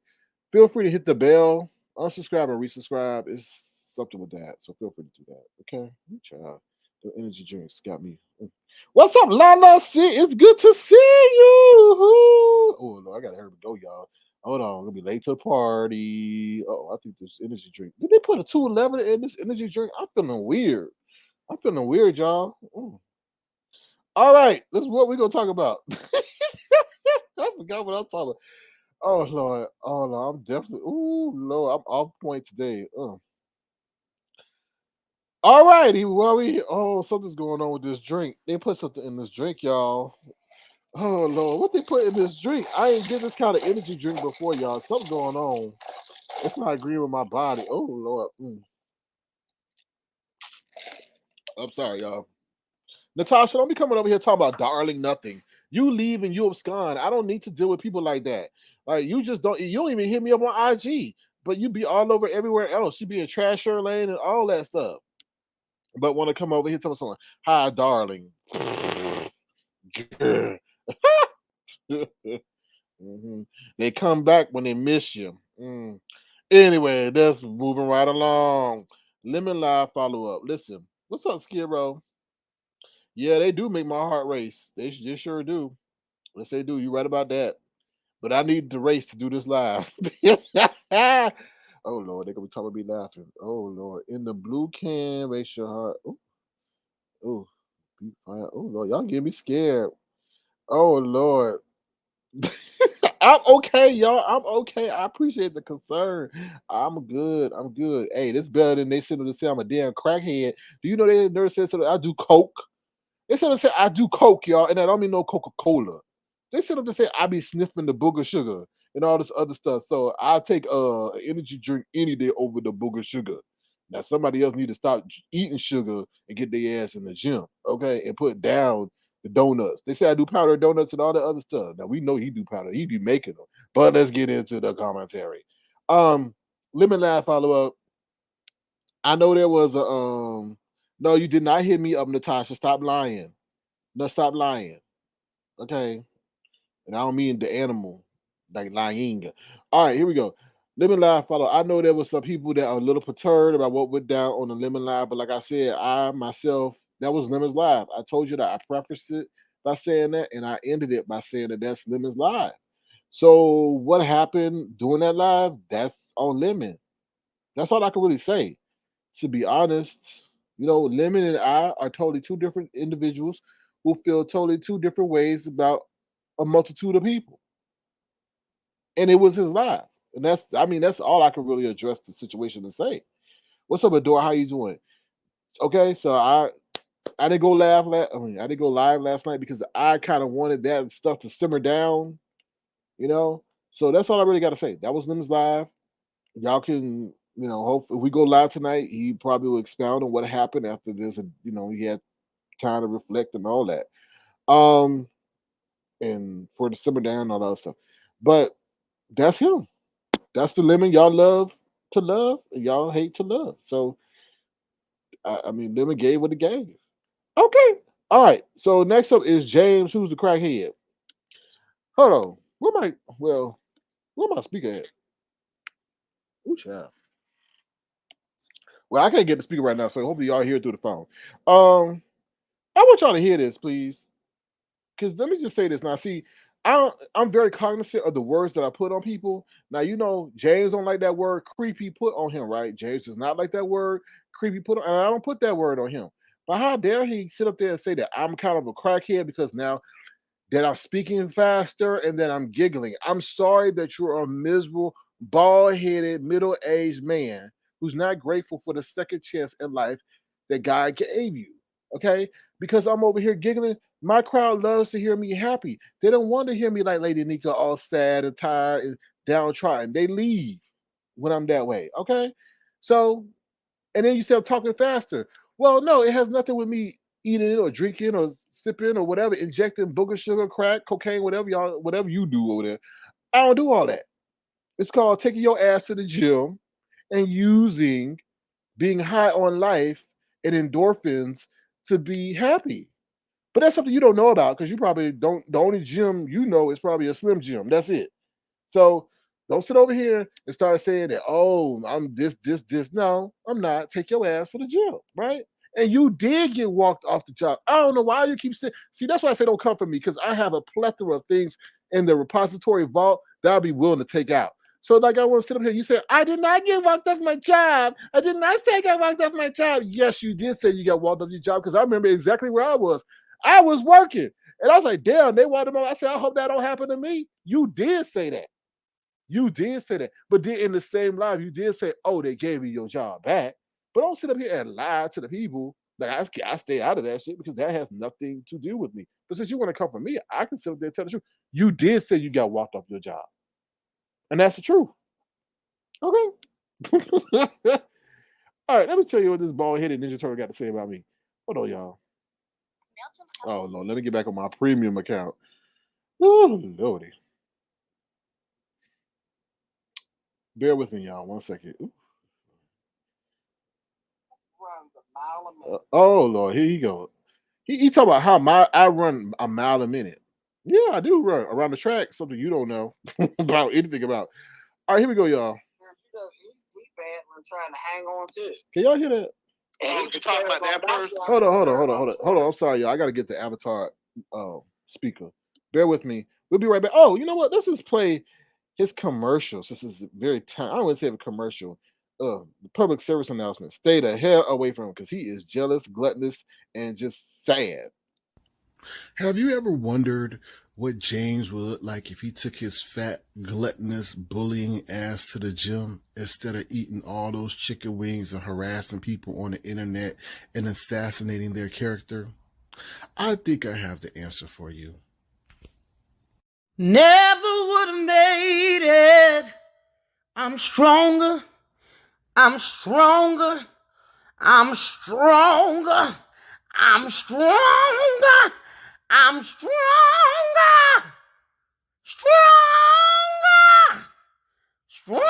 Feel free to hit the bell, unsubscribe and resubscribe. It's something with that. So feel free to do that. Okay? Child. The energy drinks got me. What's up, Lala? It's good to see you. Oh, no, I gotta hurry go, y'all. Hold on, I'm gonna be late to the party. Oh, I think this energy drink. Did they put a 211 in this energy drink? I'm feeling weird. Y'all. Ooh. All right, this is what we're gonna talk about. I forgot what I'm talking about. Oh Lord, oh Lord, I'm definitely. Ooh Lord, I'm off point today. All righty, well something's going on with this drink. They put something in this drink, y'all. Oh Lord, what they put in this drink? I ain't did this kind of energy drink before, y'all. Something going on. It's not agreeing with my body. Oh Lord. I'm sorry, y'all. Natasha, don't be coming over here talking about darling nothing. You leave and you abscond. I don't need to deal with people like that. Like you just don't. You don't even hit me up on IG, but you be all over everywhere else. You be in Trasher Lane and all that stuff. But want to come over here tell someone, "Hi, darling." Mhm. They come back when they miss you. Anyway, that's moving right along. Lemon Live follow up. Listen, what's up, Skiro? Yeah, they do make my heart race. They sure do. Yes, they do. You right about that. But I need the race to do this live. Oh Lord, they're gonna be talking about me laughing. Oh Lord, in the blue can, race your heart. Oh, oh, be fine. Oh Lord, y'all get me scared. Oh Lord. I'm okay, y'all. I'm okay. I appreciate the concern. I'm good. I'm good. Hey, this better than they said to say I'm a damn crackhead. Do you know they never said something? I do coke. They said to say I do coke, y'all, and I don't mean no Coca Cola. They said to say I be sniffing the booger sugar, and all this other stuff. So I take an energy drink any day over the booger sugar. Now somebody else need to stop eating sugar and get their ass in the gym, okay, and put down the donuts. They say I do powdered donuts and all the other stuff. Now we know he do powder. He be making them. But let's get into the commentary. Lemon Laugh follow up. I know there was a no, you did not hit me up, Natasha. Stop lying. No, stop lying. Okay. And I don't mean the animal, like lying. All right, here we go. Lemon Live follow. I know there was some people that are a little perturbed about what went down on the Lemon Live, but like I said, I myself, that was Lemon's Live. I told you that I prefaced it by saying that, and I ended it by saying that that's Lemon's Live. So what happened during that live? That's on Lemon. That's all I can really say. To be honest, Lemon and I are totally two different individuals who feel totally two different ways about a multitude of people. And it was his live. And that's all I can really address the situation and say. What's up, Adore? How you doing? Okay, so I didn't go I didn't go live last night because I kind of wanted that stuff to simmer down, So that's all I really got to say. That was Lemon's live. Y'all can, hope if we go live tonight, he probably will expound on what happened after this, and he had time to reflect and all that. And for the simmer down and all that other stuff. But that's him. That's the Lemon y'all love to love, and y'all hate to love. So I mean, Lemon gave what it gave. Okay. All right. So next up is James, who's the crackhead. Hold on. Where my speaker at? Ooh, child. Well, I can't get the speaker right now, so hopefully y'all hear it through the phone. I want y'all to hear this, please. Because let me just say this now. See, I'm very cognizant of the words that I put on people. Now, James don't like that word creepy put on him, right? James does not like that word creepy put on, and I don't put that word on him. But how dare he sit up there and say that I'm kind of a crackhead because now that I'm speaking faster and that I'm giggling. I'm sorry that you're a miserable, bald-headed, middle-aged man who's not grateful for the second chance in life that God gave you. Okay? Because I'm over here giggling. My crowd loves to hear me happy. They don't want to hear me like Lady Nika all sad and tired and downtrodden. They leave when I'm that way. Okay? So, and then you say I'm talking faster. Well, no, it has nothing with me eating or drinking or sipping or whatever, injecting booger sugar, crack, cocaine, whatever you do over there. I don't do all that. It's called taking your ass to the gym and using being high on life and endorphins to be happy. But that's something you don't know about because you probably don't. The only gym you know is probably a Slim Gym. That's it. So don't sit over here and start saying that, oh, I'm this. No, I'm not. Take your ass to the gym, right? And you did get walked off the job. I don't know why you keep saying. See, that's why I say don't come for me because I have a plethora of things in the repository vault that I'll be willing to take out. So, like, I want to sit up here. You said, I did not get walked off my job. I did not say I got walked off my job. Yes, you did say you got walked off your job because I remember exactly where I was. I was working. And I was like, damn, they walked him off. I said, I hope that don't happen to me. You did say that. You did say that. But then in the same live, you did say, oh, they gave me your job back. But don't sit up here and lie to the people. Like, I stay out of that shit because that has nothing to do with me. But since you want to come from me, I can sit up there and tell the truth. You did say you got walked off your job. And that's the truth. Okay. All right, let me tell you what this bald-headed Ninja Turtle got to say about me. Hold on, y'all. Oh, Lord, let me get back on my premium account. Oh, Lordy. Bear with me, y'all. 1 second. Oh, Lord, here you go. He talking about how I run a mile a minute. Yeah, I do run around the track, something you don't know about anything about. All right, here we go, y'all. He bad when trying to hang on to it. Can y'all hear that?
And you talking about that person?
Hold on. I'm sorry, y'all. I got to get the avatar speaker. Bear with me. We'll be right back. Oh, you know what? Let's just play his commercials. This is very time. I don't want to say a commercial. The public service announcement. Stay the hell away from him because he is jealous, gluttonous, and just sad.
Have you ever wondered what James would look like if he took his fat, gluttonous, bullying ass to the gym instead of eating all those chicken wings and harassing people on the internet and assassinating their character? I think I have the answer for you.
Never would have made
I'm stronger. I'm stronger. I'm stronger. I'm stronger. I'm stronger. Stronger. Stronger.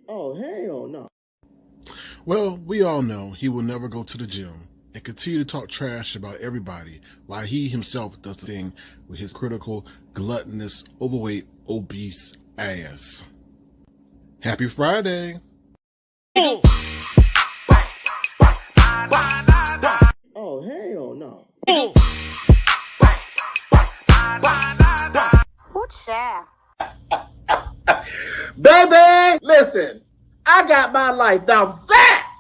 Oh, hell no.
Well, we all know he will never go to the gym and continue to talk trash about everybody while he himself does the thing with his critical, gluttonous, overweight, obese ass. Happy Friday.
Oh, hell no.
Ooh, child.
Baby, listen, I got my life. Now that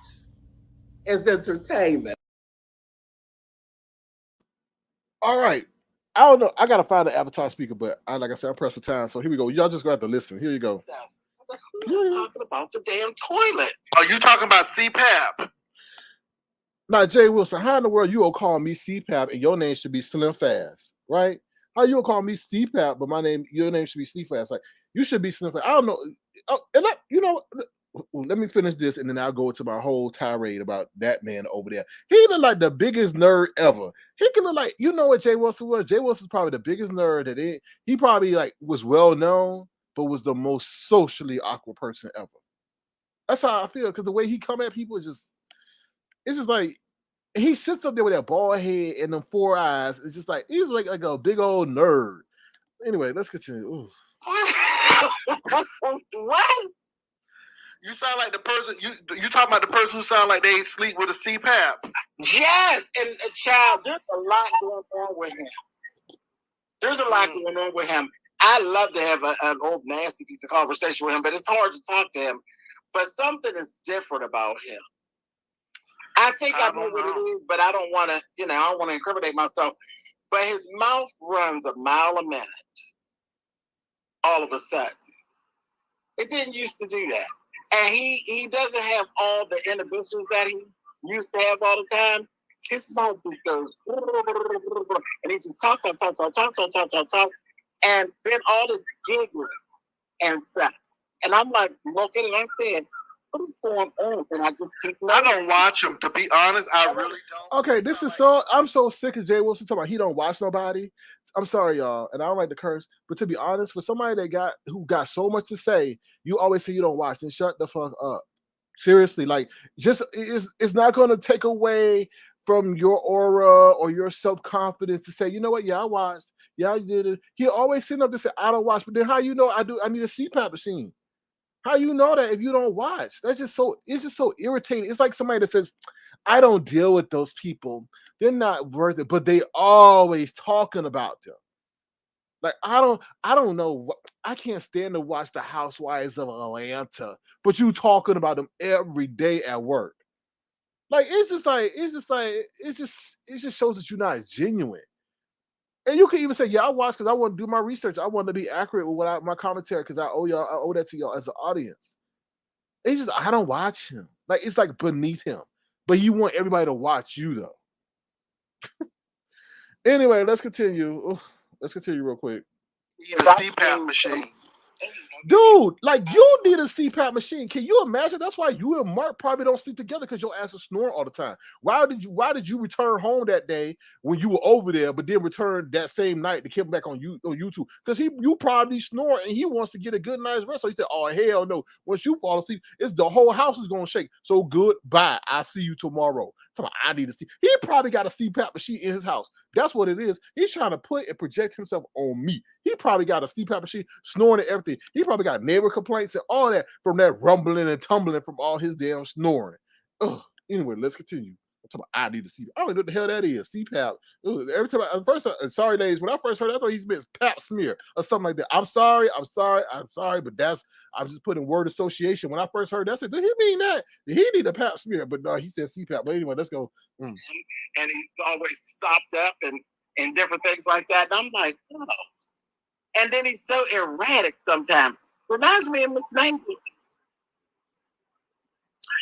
is entertainment.
All right. I don't know. I gotta find the avatar speaker, but like I said, I'm pressed for time. So here we go. Y'all just got to listen. Here you go.
I was like, who's talking about the damn toilet? Are you talking about CPAP?
Now, Jay Wilson, how in the world you gonna call me CPAP and your name should be Slim Fast, right? How you gonna call me CPAP, but your name should be Slim Fast? Like you should be Slim Fast. I don't know. Oh, and let me finish this, and then I'll go into my whole tirade about that man over there. He look like the biggest nerd ever. He can look like, you know what Jay Wilson was? Jay Wilson's probably the biggest nerd that he probably like was well known, but was the most socially awkward person ever. That's how I feel, because the way he come at people is it's just like he sits up there with that bald head and them 4 eyes. It's just like he's like a big old nerd. Anyway, let's continue. Ooh.
What? You sound like the person you talking about the person who sound like they sleep with a CPAP.
Yes, and child, there's a lot going on with him. There's a lot going on with him. I love to have an old nasty piece of conversation with him, but it's hard to talk to him. But something is different about him. I think I know what it is, but I don't want to, I don't want to incriminate myself. But his mouth runs a mile a minute. All of a sudden. It didn't used to do that. And he doesn't have all the inhibitions that he used to have all the time. His mouth just goes, and he just talk. And then all this giggling and stuff. And I'm like, looking and I said, what is going on? And I just keep
I don't watch him, to be honest. I really don't.
Okay, I'm so sick of Jay Wilson talking about he don't watch nobody. I'm sorry, y'all, and I don't like to curse, but to be honest, for somebody who got so much to say, you always say you don't watch, then shut the fuck up. Seriously, like it's not gonna take away from your aura or your self-confidence to say, you know what, yeah, I watched, yeah, I did it. He always sitting up to say, I don't watch, but then how you know I need a CPAP machine? How you know that if you don't watch? It's just so irritating. It's like somebody that says, I don't deal with those people. They're not worth it, but they always talking about them. Like, I don't know. I can't stand to watch the Housewives of Atlanta, but you talking about them every day at work. Like, it just shows that you're not genuine. And you can even say, yeah, I watch because I want to do my research. I want to be accurate with my commentary because I owe that to y'all as an audience. It's just, I don't watch him. Like, it's like beneath him. But you want everybody to watch you, though. Anyway, let's continue. Oof, let's continue real quick.
You need a CPAP machine.
Dude, like you need a CPAP machine. Can you imagine? That's why you and Mark probably don't sleep together because your ass is snoring all the time. Why did you return home that day when you were over there, but then return that same night to come back on YouTube? Because you probably snore and he wants to get a good night's rest. So he said, oh hell no. Once you fall asleep, it's the whole house is gonna shake. So goodbye. I'll see you tomorrow. I need to see. He probably got a CPAP machine in his house. That's what it is. He's trying to put and project himself on me. He probably got a CPAP machine, snoring and everything. He probably got neighbor complaints and all that from that rumbling and tumbling from all his damn snoring. Ugh. Anyway, let's continue. I'm talking about I need to see. I don't even know what the hell that is. CPAP. Ugh. Every time sorry, ladies, when I first heard it, I thought he meant pap smear or something like that. I'm sorry, but I'm just putting word association. When I first heard that, I said, did he mean that? Did he need a pap smear? But no, he said CPAP. But anyway, let's go.
And he's always stopped up and different things like that. And I'm like, oh. And then he's so erratic sometimes. Reminds me of Miss Maywood.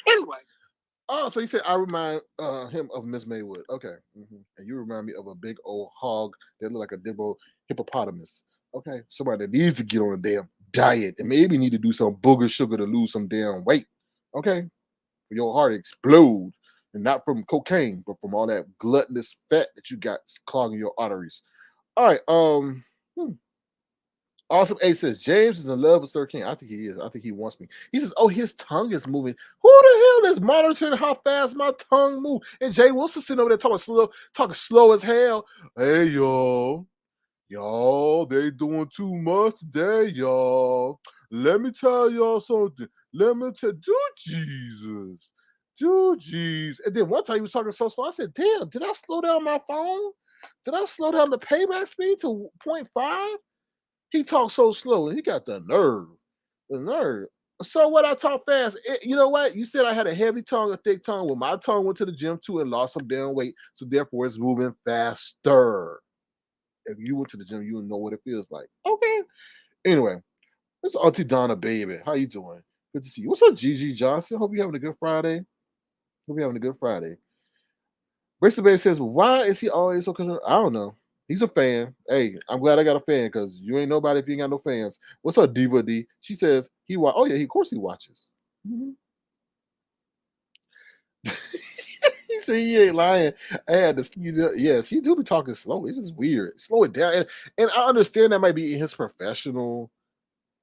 Anyway.
Oh, so he said I remind him of Miss Maywood. Okay. Mm-hmm. And you remind me of a big old hog that looked like a hippopotamus. Okay, somebody that needs to get on a damn diet and maybe need to do some booger sugar to lose some damn weight. Okay, for your heart to explode, and not from cocaine, but from all that gluttonous fat that you got clogging your arteries. All right, Awesome A says James is in love with Sir King. I think he is. I think he wants me. He says, "Oh, his tongue is moving. Who the hell is monitoring how fast my tongue moves?" And Jay Wilson sitting over there talking slow as hell. Hey y'all, they doing too much today, y'all. Let me tell y'all something. Do Jesus. And then one time he was talking so slow. I said, "Damn, did I slow down my phone? Did I slow down the payback speed to 0.5?" He talks so slow and he got the nerve. The nerve. So what, I talk fast. You know what? You said I had a heavy tongue, a thick tongue. Well, my tongue went to the gym too and lost some damn weight. So therefore it's moving faster. If you went to the gym, you would know what it feels like. Okay. Anyway, it's Auntie Donna, baby. How you doing? Good to see you. What's up, Gigi Johnson? Hope you're having a good Friday. Hope you're having a good Friday. Bristol Bay says, why is he always so concerned? I don't know. He's a fan. Hey, I'm glad I got a fan because you ain't nobody if you ain't got no fans. What's up, Diva D? She says oh yeah, of course he watches. Mhm. He said he ain't lying. I had to speed up. Yes, he do be talking slow. It's just weird. Slow it down. And I understand that might be in his professional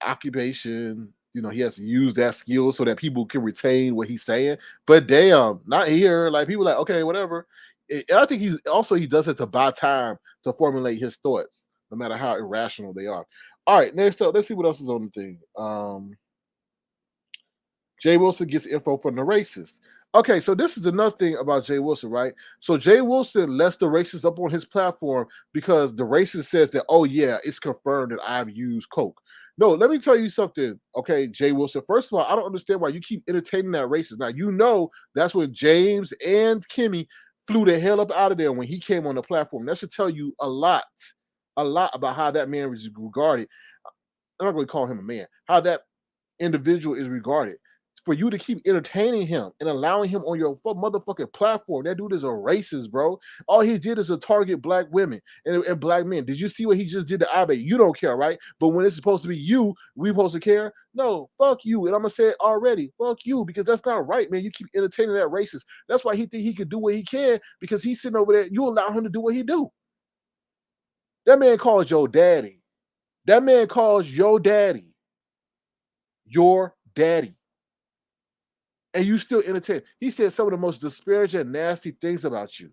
occupation. You know, he has to use that skill so that people can retain what he's saying. But damn, not here. Like people like, okay, whatever. And I think he does it to buy time to formulate his thoughts, no matter how irrational they are. All right, next up, let's see what else is on the thing. Jay Wilson gets info from the racist. Okay, so this is another thing about Jay Wilson, right? So Jay Wilson lets the racist up on his platform because the racist says that, oh yeah, it's confirmed that I've used coke. No, let me tell you something, okay, Jay Wilson. First of all, I don't understand why you keep entertaining that racist. Now, you know that's when James and Kimmy flew the hell up out of there when he came on the platform. That should tell you a lot about how that man was regarded. I'm not going to call him a man, how that individual is regarded. For you to keep entertaining him and allowing him on your motherfucking platform, that dude is a racist, bro. All he did is to target black women and black men. Did you see what he just did to Abe? You don't care, right? But when it's supposed to be you, we supposed to care? No, fuck you. And I'm gonna say it already. Fuck you, because that's not right, man. You keep entertaining that racist. That's why he think he could do what he can, because he's sitting over there. You allow him to do what he do. That man calls your daddy. That man calls your daddy your daddy. And you still entertain. He said some of the most disparaging, nasty things about you.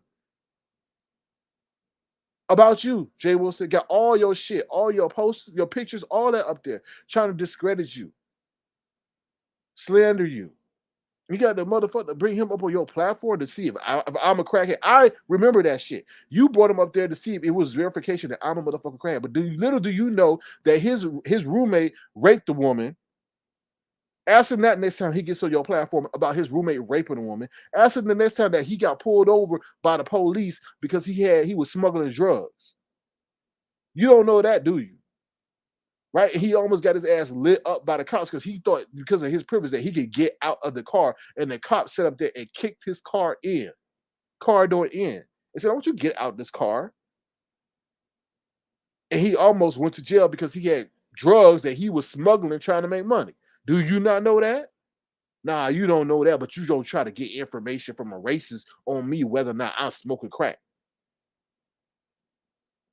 About you, Jay Wilson. Got all your shit, all your posts, your pictures, all that up there, trying to discredit you, slander you. You got the motherfucker to bring him up on your platform to see if I'm a crackhead. I remember that shit. You brought him up there to see if it was verification that I'm a motherfucking crackhead. But little do you know that his roommate raped the woman. Ask him that next time he gets on your platform about his roommate raping a woman. Ask him the next time that he got pulled over by the police because he was smuggling drugs. You don't know that, do you? Right? He almost got his ass lit up by the cops because he thought, because of his privilege, that he could get out of the car, and the cop sat up there and kicked his car door in, and said, "I want you to get out this car." And he almost went to jail because he had drugs that he was smuggling, trying to make money. Do you not know that? Nah, you don't know that, but you don't try to get information from a racist on me whether or not I'm smoking crack.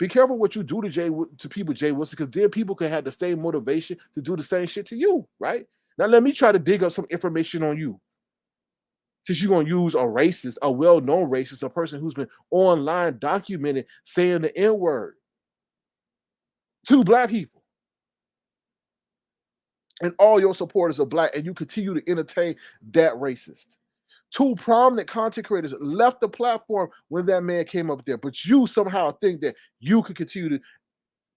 Be careful what you do to people, Jay Wilson, because then people can have the same motivation to do the same shit to you, right? Now let me try to dig up some information on you. Since you're gonna use a racist, a well-known racist, a person who's been online documented saying the N-word to black people. And all your supporters are black, and you continue to entertain that racist. Two prominent content creators left the platform when that man came up there, but you somehow think that you could continue to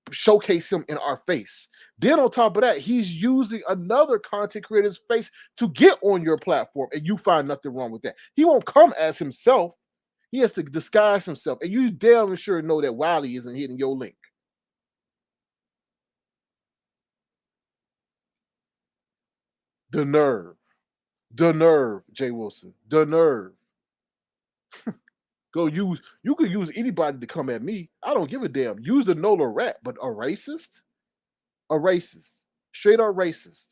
showcase him in our face. Then on top of that, he's using another content creator's face to get on your platform, and you find nothing wrong with that. He won't come as himself. He has to disguise himself, and you damn sure know that Wiley isn't hitting your link. The nerve. The nerve, Jay Wilson. The nerve. You could use anybody to come at me. I don't give a damn. Use the Nola rat, but a racist? a racist, straight up racist,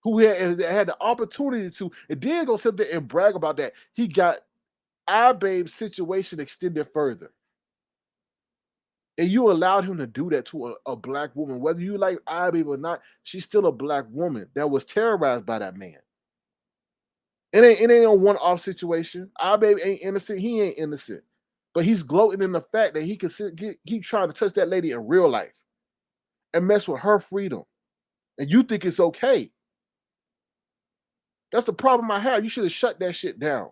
who had the opportunity to, and then go sit there and brag about that. He got iBabe's situation extended further. And you allowed him to do that to a black woman. Whether you like iBabe or not, she's still a black woman that was terrorized by that man. It ain't a one-off situation. iBabe ain't innocent. He ain't innocent. But he's gloating in the fact that he can keep trying to touch that lady in real life and mess with her freedom. And you think it's okay. That's the problem I have. You should have shut that shit down.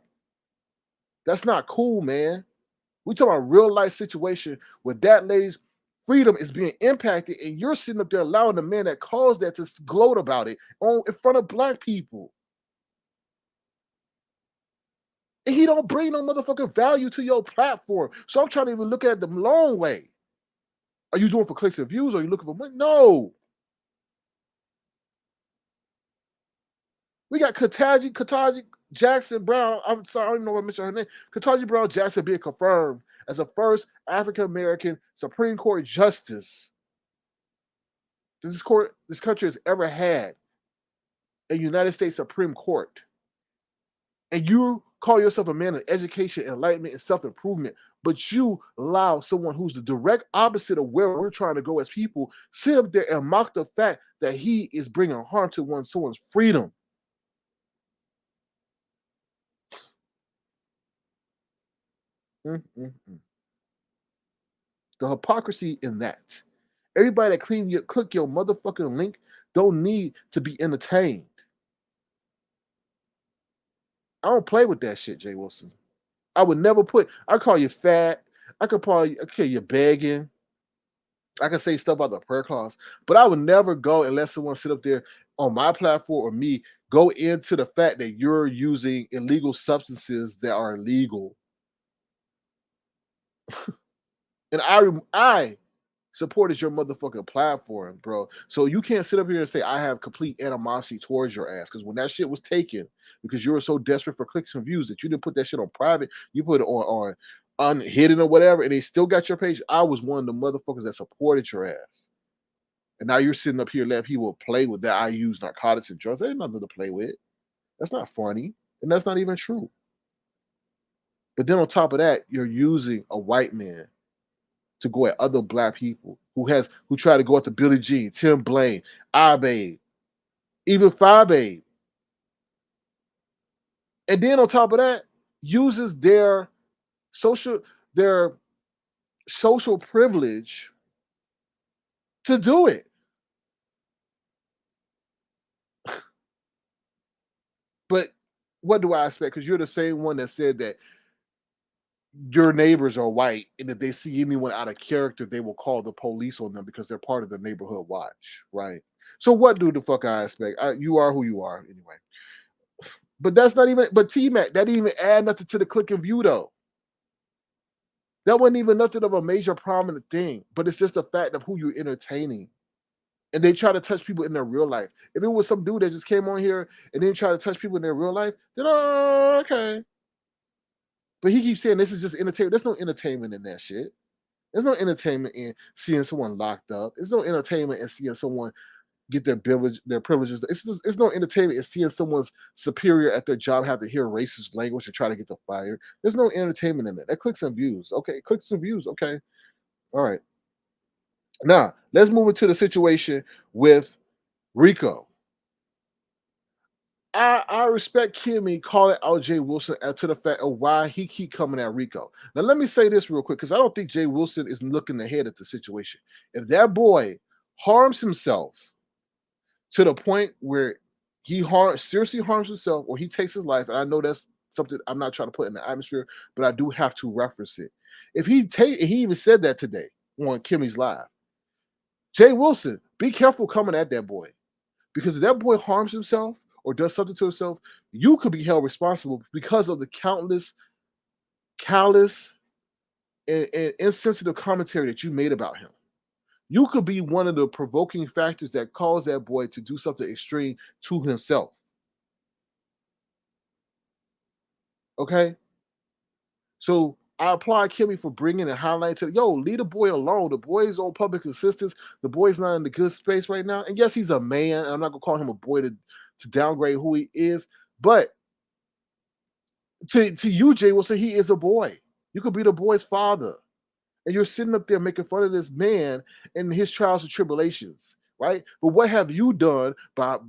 That's not cool, man. We talking about real life situation where that lady's freedom is being impacted, and you're sitting up there allowing the man that caused that to gloat about it in front of black people. And he don't bring no motherfucking value to your platform. So I'm trying to even look at it the long way. Are you doing for clicks and views? Or are you looking for money? No. We got Kataji Jackson Brown. I'm sorry, I don't even know what I mentioned her name. Kataji Brown Jackson being confirmed as the first African American Supreme Court justice this country has ever had, a United States Supreme Court. And you call yourself a man of education, enlightenment, and self-improvement, but you allow someone who's the direct opposite of where we're trying to go as people sit up there and mock the fact that he is bringing harm to someone's freedom. The hypocrisy in that. Everybody that click your motherfucking link don't need to be entertained. I don't play with that shit, Jay Wilson. I would never I call you fat. I could probably, okay, you're begging. I can say stuff about the prayer clause, but I would never go and let someone sit up there on my platform or me go into the fact that you're using illegal substances that are illegal. And I supported your motherfucking platform, bro. So you can't sit up here and say I have complete animosity towards your ass, because when that shit was taken, because you were so desperate for clicks and views that you didn't put that shit on private, you put it on unhidden or whatever, and they still got your page. I was one of the motherfuckers that supported your ass. And now you're sitting up here letting people play with that I use narcotics and drugs. There ain't nothing to play with. That's not funny. And that's not even true. But then on top of that, you're using a white man to go at other black people who try to go after Billie Jean, Tim Blaine, iBabe, even Babe. And then on top of that, uses their social privilege to do it. But what do I expect? Because you're the same one that said that your neighbors are white, and if they see anyone out of character, they will call the police on them because they're part of the neighborhood watch, right? So what do the fuck I expect? You are who you are anyway. But that's not even, but T-Mac, that didn't even add nothing to the click and view though. That wasn't even nothing of a major prominent thing, but it's just the fact of who you're entertaining. And they try to touch people in their real life. If it was some dude that just came on here and then try to touch people in their real life, then okay. But he keeps saying this is just entertainment. There's no entertainment in that shit. There's no entertainment in seeing someone locked up. There's no entertainment in seeing someone get their privileges. It's no entertainment in seeing someone's superior at their job have to hear racist language and try to get them fired. There's no entertainment in that. That clicks and views. Okay, clicks and views. Okay. All right. Now, let's move into the situation with Rico. I respect Kimmy calling out Jay Wilson to the fact of why he keep coming at Rico. Now, let me say this real quick, because I don't think Jay Wilson is looking ahead at the situation. If that boy harms himself to the point where he seriously harms himself or he takes his life, and I know that's something I'm not trying to put in the atmosphere, but I do have to reference it. If he even said that today on Kimmy's live. Jay Wilson, be careful coming at that boy, because if that boy harms himself or does something to himself, you could be held responsible because of the countless callous and insensitive commentary that you made about him. You could be one of the provoking factors that caused that boy to do something extreme to himself. Okay? So I applaud Kimmy for bringing and highlighting to leave the boy alone. The boy's on public assistance. The boy's not in the good space right now. And yes, he's a man. And I'm not gonna call him a boy to downgrade who he is. But to you, Jay Wilson, he is a boy. You could be the boy's father. And you're sitting up there making fun of this man and his trials and tribulations, right? But what have you done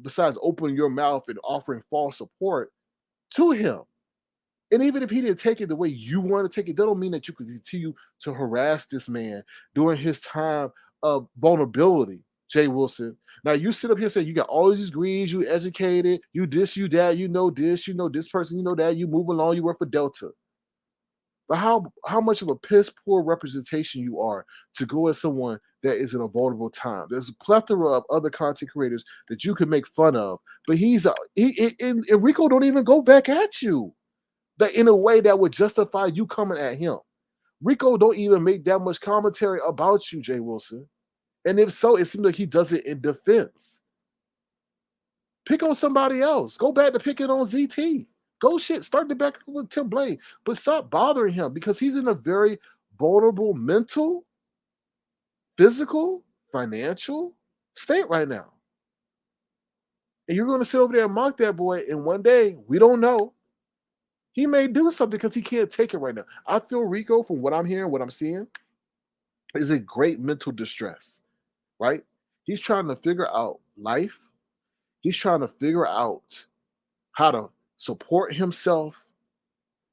besides opening your mouth and offering false support to him? And even if he didn't take it the way you want to take it, that don't mean that you could continue to harass this man during his time of vulnerability, Jay Wilson. Now you sit up here saying you got all these degrees, you educated, you this, you that, you know this person, you know that, you move along, you work for Delta. But how much of a piss poor representation you are to go at someone that is in a vulnerable time. There's a plethora of other content creators that you can make fun of, but and Rico don't even go back at you that in a way that would justify you coming at him. Rico don't even make that much commentary about you, Jay Wilson. And if so, it seems like he does it in defense. Pick on somebody else. Go back to picking on ZT. Go start the back with Tim Blaine. But stop bothering him because he's in a very vulnerable mental, physical, financial state right now. And you're going to sit over there and mock that boy, and one day, we don't know, he may do something because he can't take it right now. I feel Rico, from what I'm hearing, what I'm seeing, is in great mental distress, right? He's trying to figure out life. He's trying to figure out how to support himself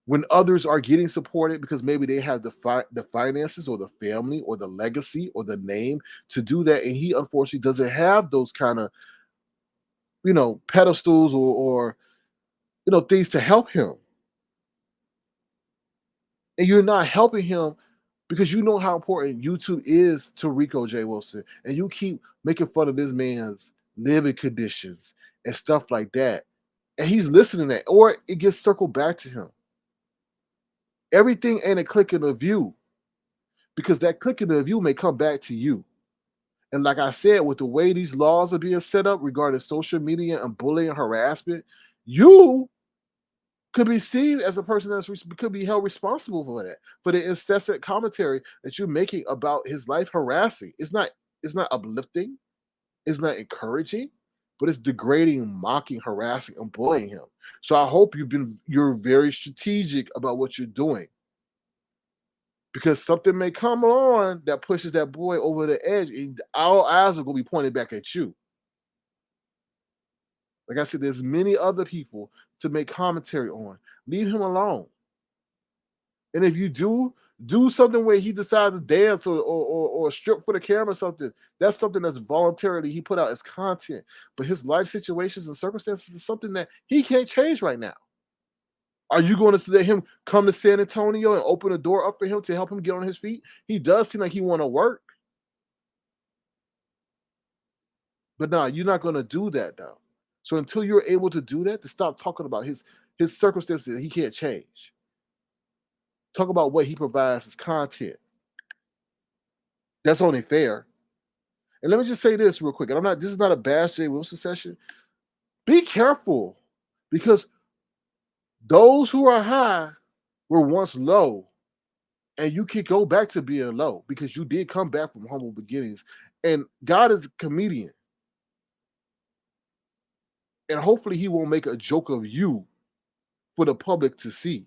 when others are getting supported because maybe they have the finances or the family or the legacy or the name to do that. And he unfortunately doesn't have those kind of, pedestals or things to help him. And you're not helping him because you know how important YouTube is to Rico J. Wilson. And you keep making fun of this man's living conditions and stuff like that. And he's listening to that, or it gets circled back to him. Everything ain't a click in the view because that click in the view may come back to you. And like I said, with the way these laws are being set up regarding social media and bullying and harassment, you could be seen as a person could be held responsible for that, for the incessant commentary that you're making about his life harassing. It's not uplifting, it's not encouraging, but it's degrading, mocking, harassing, and bullying him. So I hope you're very strategic about what you're doing. Because something may come on that pushes that boy over the edge, and our eyes are going to be pointed back at you. Like I said, there's many other people to make commentary on. Leave him alone. And if you do something where he decides to dance or strip for the camera or something, that's something that's voluntarily he put out as content. But his life situations and circumstances is something that he can't change right now. Are you going to let him come to San Antonio and open a door up for him to help him get on his feet? He does seem like he want to work. But no, you're not going to do that, though. So until you're able to do that, to stop talking about his circumstances that he can't change. Talk about what he provides as content. That's only fair. And let me just say this real quick. And this is not a bash Jay Wilson session. Be careful because those who are high were once low. And you can go back to being low because you did come back from humble beginnings. And God is a comedian. And hopefully he won't make a joke of you for the public to see.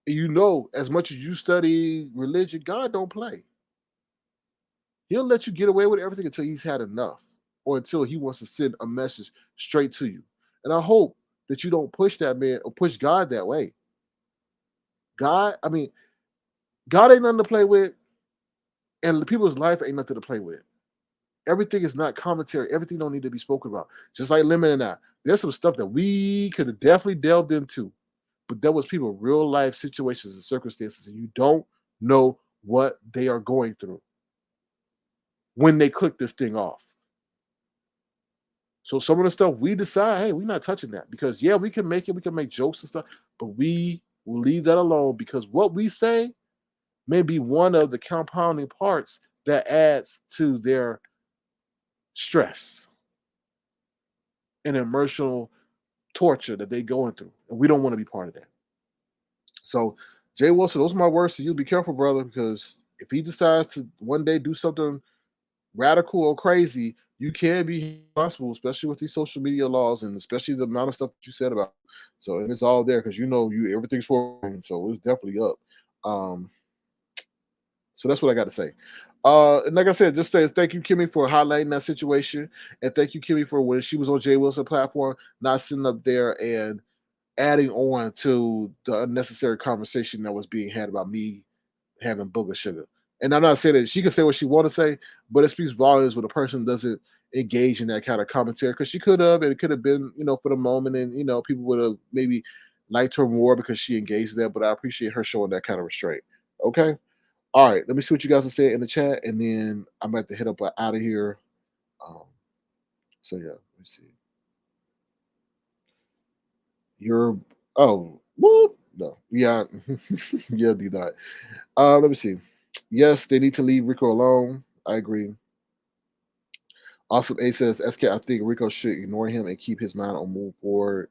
And as much as you study religion, God don't play. He'll let you get away with everything until he's had enough or until he wants to send a message straight to you. And I hope that you don't push that man or push God that way. God ain't nothing to play with, and people's life ain't nothing to play with. Everything is not commentary. Everything don't need to be spoken about. Just like Lemon and I. There's some stuff that we could have definitely delved into, but there was people real life situations and circumstances, and you don't know what they are going through when they click this thing off. So some of the stuff we decide, hey, we're not touching that because we can make jokes and stuff, but we will leave that alone because what we say may be one of the compounding parts that adds to their stress and emotional torture that they're going through. And we don't want to be part of that. So Jay Wilson, those are my words to you. Be careful, brother, because if he decides to one day do something radical or crazy, you can be responsible, especially with these social media laws and especially the amount of stuff that you said about. So and it's all there because you everything's for him, so it's definitely up. Um, so that's what I got to say. And like I said, just say thank you, Kimmy, for highlighting that situation, and thank you, Kimmy, for when she was on Jay Wilson platform, not sitting up there and adding on to the unnecessary conversation that was being had about me having booger sugar. And I'm not saying that she can say what she want to say, but it speaks volumes when a person doesn't engage in that kind of commentary because she could have, and it could have been, for the moment, and people would have maybe liked her more because she engaged there. But I appreciate her showing that kind of restraint. Okay. All right. Let me see what you guys are saying in the chat, and then I'm about to head up out of here. Um, so yeah, let me see. You're whoop. No, yeah, yeah, do that. Let me see. Yes, they need to leave Rico alone. I agree. Awesome A says, SK, I think Rico should ignore him and keep his mind on move forward.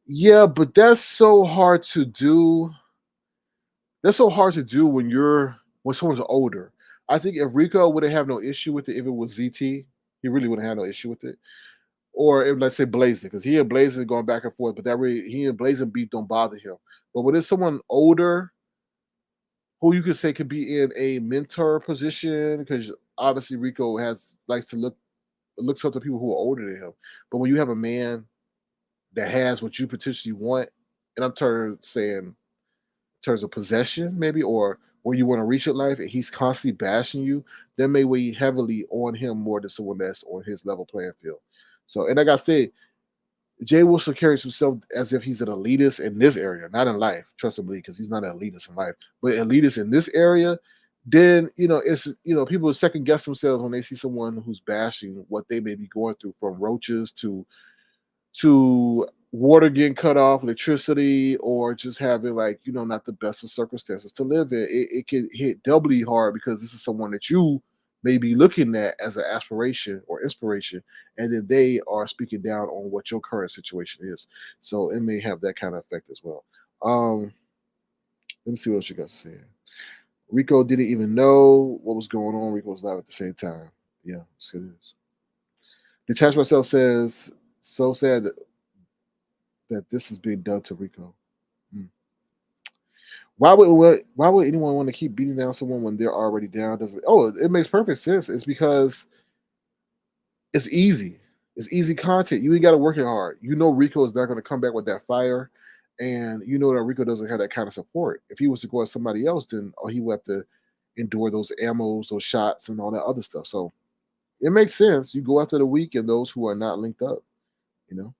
Yeah, but that's so hard to do. That's so hard to do when someone's older. I think if Rico wouldn't have no issue with it if it was ZT, he really wouldn't have no issue with it. Or if, let's say Blazing, because he and Blazing going back and forth, but that really he and Blazing beef don't bother him. But when it's someone older who you could say could be in a mentor position, because obviously Rico likes to looks up to people who are older than him. But when you have a man that has what you potentially want, and saying in terms of possession, maybe, or where you want to reach in life, and he's constantly bashing you, that may weigh heavily on him more than someone that's on his level playing field. So, and like I said, Jay Wilson carries himself as if he's an elitist in this area, not in life. Trust him, because he's not an elitist in life, but elitist in this area. Then it's people second guess themselves when they see someone who's bashing what they may be going through, from roaches to water getting cut off, electricity, or just having not the best of circumstances to live in. It can hit doubly hard because this is someone that you may be looking at as an aspiration or inspiration, and then they are speaking down on what your current situation is. So it may have that kind of effect as well. Let me see what else you guys are saying. Rico didn't even know what was going on. Rico was live at the same time. Yeah, so it is. Detach Myself says, so sad that this is being done to Rico. Hmm. Why would anyone want to keep beating down someone when they're already down? It makes perfect sense. It's because it's easy. It's easy content. You ain't got to work it hard. Rico is not going to come back with that fire, and that Rico doesn't have that kind of support. If he was to go at somebody else, then he would have to endure those ammos, those shots, and all that other stuff. So it makes sense. You go after the weak and those who are not linked up. You know.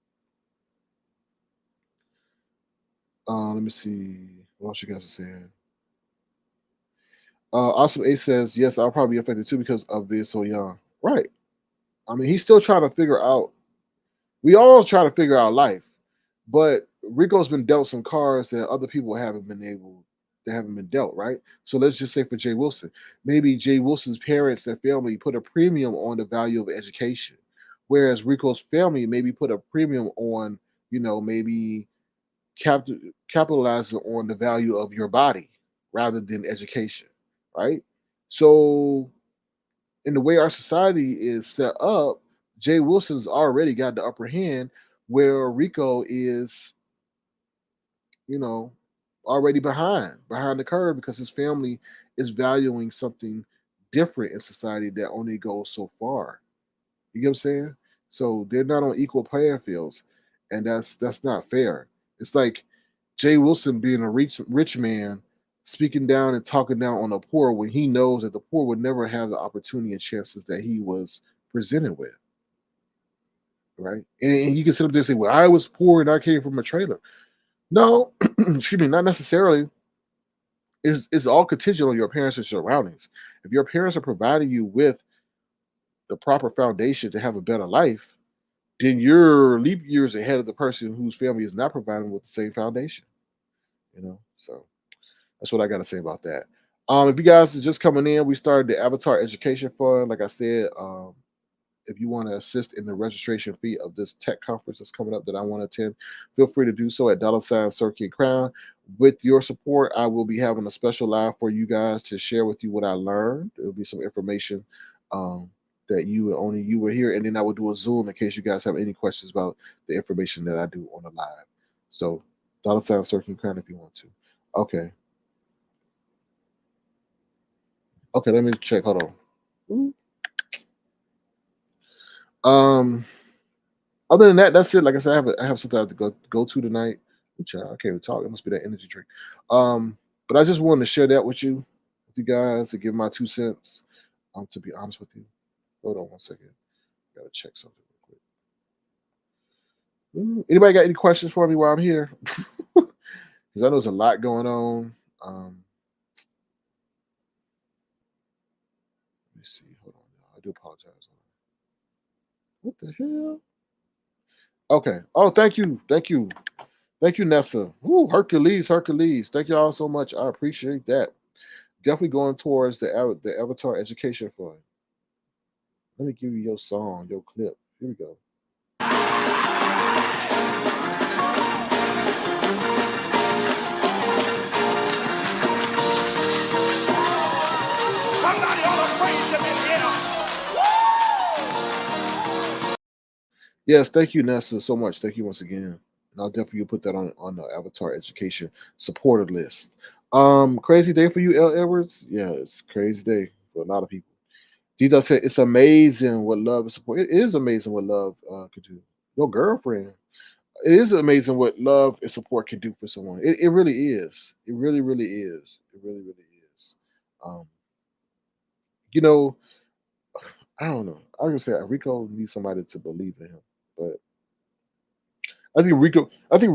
Let me see what else you guys are saying. Awesome A says, yes, I'll probably be affected too because of being so young. Right. I mean, he's still trying to figure out. We all try to figure out life, but Rico's been dealt some cards that other people haven't been dealt. Right. So let's just say for Jay Wilson, maybe Jay Wilson's parents and family put a premium on the value of education, whereas Rico's family maybe put a premium on, maybe capitalizing on the value of your body rather than education, right? So, in the way our society is set up, Jay Wilson's already got the upper hand, where Rico is, you know, already behind the curve because his family is valuing something different in society that only goes so far. You get what I'm saying? So they're not on equal playing fields, and that's not fair. It's like Jay Wilson being a rich man speaking down and talking down on the poor when he knows that the poor would never have the opportunity and chances that he was presented with, right? And you can sit up there and say, "Well, I was poor and I came from a trailer." No, excuse me, not necessarily. It's all contingent on your parents and surroundings. If your parents are providing you with the proper foundation to have a better life, then you're leap years ahead of the person whose family is not providing with the same foundation. So that's what I got to say about that. If you guys are just coming in, we started the Avatar Education Fund. Like I said, if you want to assist in the registration fee of this tech conference that's coming up that I want to attend, feel free to do so at $Circuit Crown. With your support, I will be having a special live for you guys to share with you what I learned. There will be some information that only you will hear, and then I will do a Zoom in case you guys have any questions about the information that I do on the live. So $Circuit Crown if you want to. Okay. Okay, let me check. Hold on. Other than that, that's it. Like I said, I have something I have to go to tonight. Which I can't even talk. It must be that energy drink. But I just wanted to share that with you guys, to give my 2 cents. To be honest with you, hold on one second. Gotta check something real quick. Anybody got any questions for me while I'm here? Because I know there's a lot going on. Let me see. Hold on. I do apologize. What the hell? Okay. Oh, thank you. Thank you, Nessa. Woo, Hercules. Thank you all so much. I appreciate that. Definitely going towards the Avatar Education Fund. Let me give you your song, your clip. Here we go. Somebody ought to praise him in here. Yes, thank you, Nessa, so much. Thank you once again. And I'll definitely put that on the Avatar Education supporter list. Crazy day for you, L. Edwards. Yeah, it's a crazy day for a lot of people. Dita said it's amazing what love and support. It is amazing what love could do. Your girlfriend. It is amazing what love and support can do for someone. It really is. It really, really is. It really, really is. Um, you know, I don't know. I was gonna say Rico needs somebody to believe in him, but I think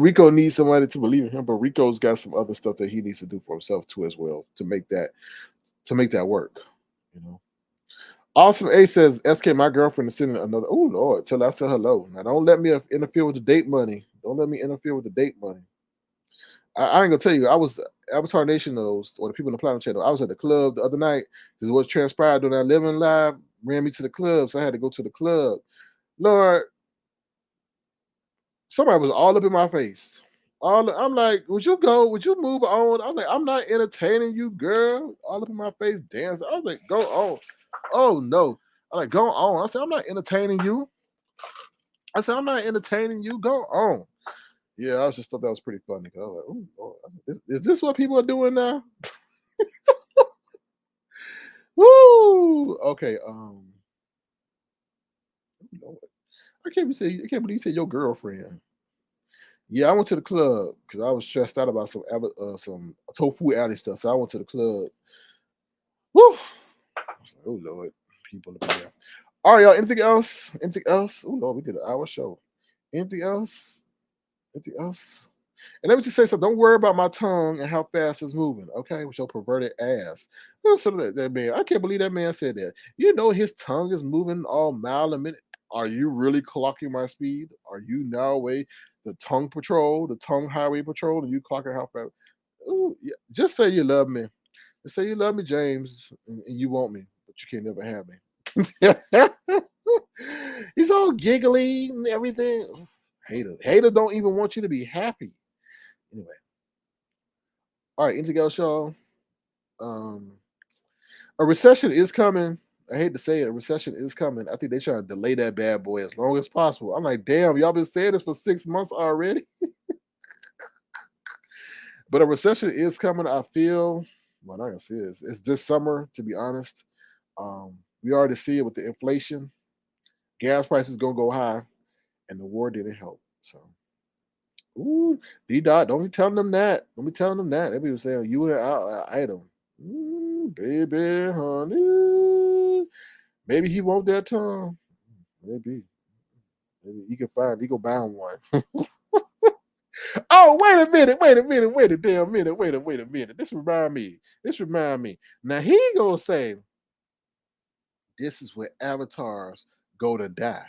Rico needs somebody to believe in him, but Rico's got some other stuff that he needs to do for himself too as well to make that work. You know. Awesome A says, SK, my girlfriend is sending another. Oh Lord, tell her I said hello. Now don't let me interfere with the date money. Don't let me interfere with the date money. I ain't gonna tell you. I was Avatar Nation knows, or the people in the Platinum Channel. I was at the club the other night because what transpired during that living live ran me to the club, so I had to go to the club. Lord, somebody was all up in my face. I'm like, would you go? Would you move on? I'm like, I'm not entertaining you, girl. All up in my face, dancing. I was like, go on. Oh no. I'm like, go on. I said, I'm not entertaining you. I said, I'm not entertaining you. Go on. Yeah, I just thought that was pretty funny. I was like, ooh, Lord, is this what people are doing now? Woo! Okay. I can't believe you said your girlfriend. Yeah, I went to the club because I was stressed out about some tofu alley stuff. So I went to the club. Woo! Oh Lord, people up there. All right, y'all. Anything else? Anything else? Oh Lord, we did an hour show. Anything else? Anything else? And let me just say something. Don't worry about my tongue and how fast it's moving, okay? With your perverted ass. Listen to that man. I can't believe that man said that. You know his tongue is moving all mile a minute. Are you really clocking my speed? Are you now away the tongue patrol, the tongue highway patrol, and you clocking how fast? Ooh, yeah. Just say you love me. Just say you love me, James, and you want me, but you can't never have me. He's all giggly and everything. Hater don't even want you to be happy. Anyway. All right, anything else, y'all? Um, a recession is coming. I hate to say it, a recession is coming. I think they're trying to delay that bad boy as long as possible. I'm like, damn, y'all been saying this for 6 months already. But a recession is coming. I feel, well, I'm not gonna say this. It's this summer, to be honest. We already see it with the inflation. Gas prices gonna go high, and the war didn't help. So, ooh, D dot, don't be telling them that. Don't be telling them that. They be saying you and item. Baby, honey. Maybe he want that tongue. Maybe. Maybe he can find, he go buy one. Oh, wait a minute, wait a damn minute, wait a minute. This remind me. Now he gonna say, this is where avatars go to die.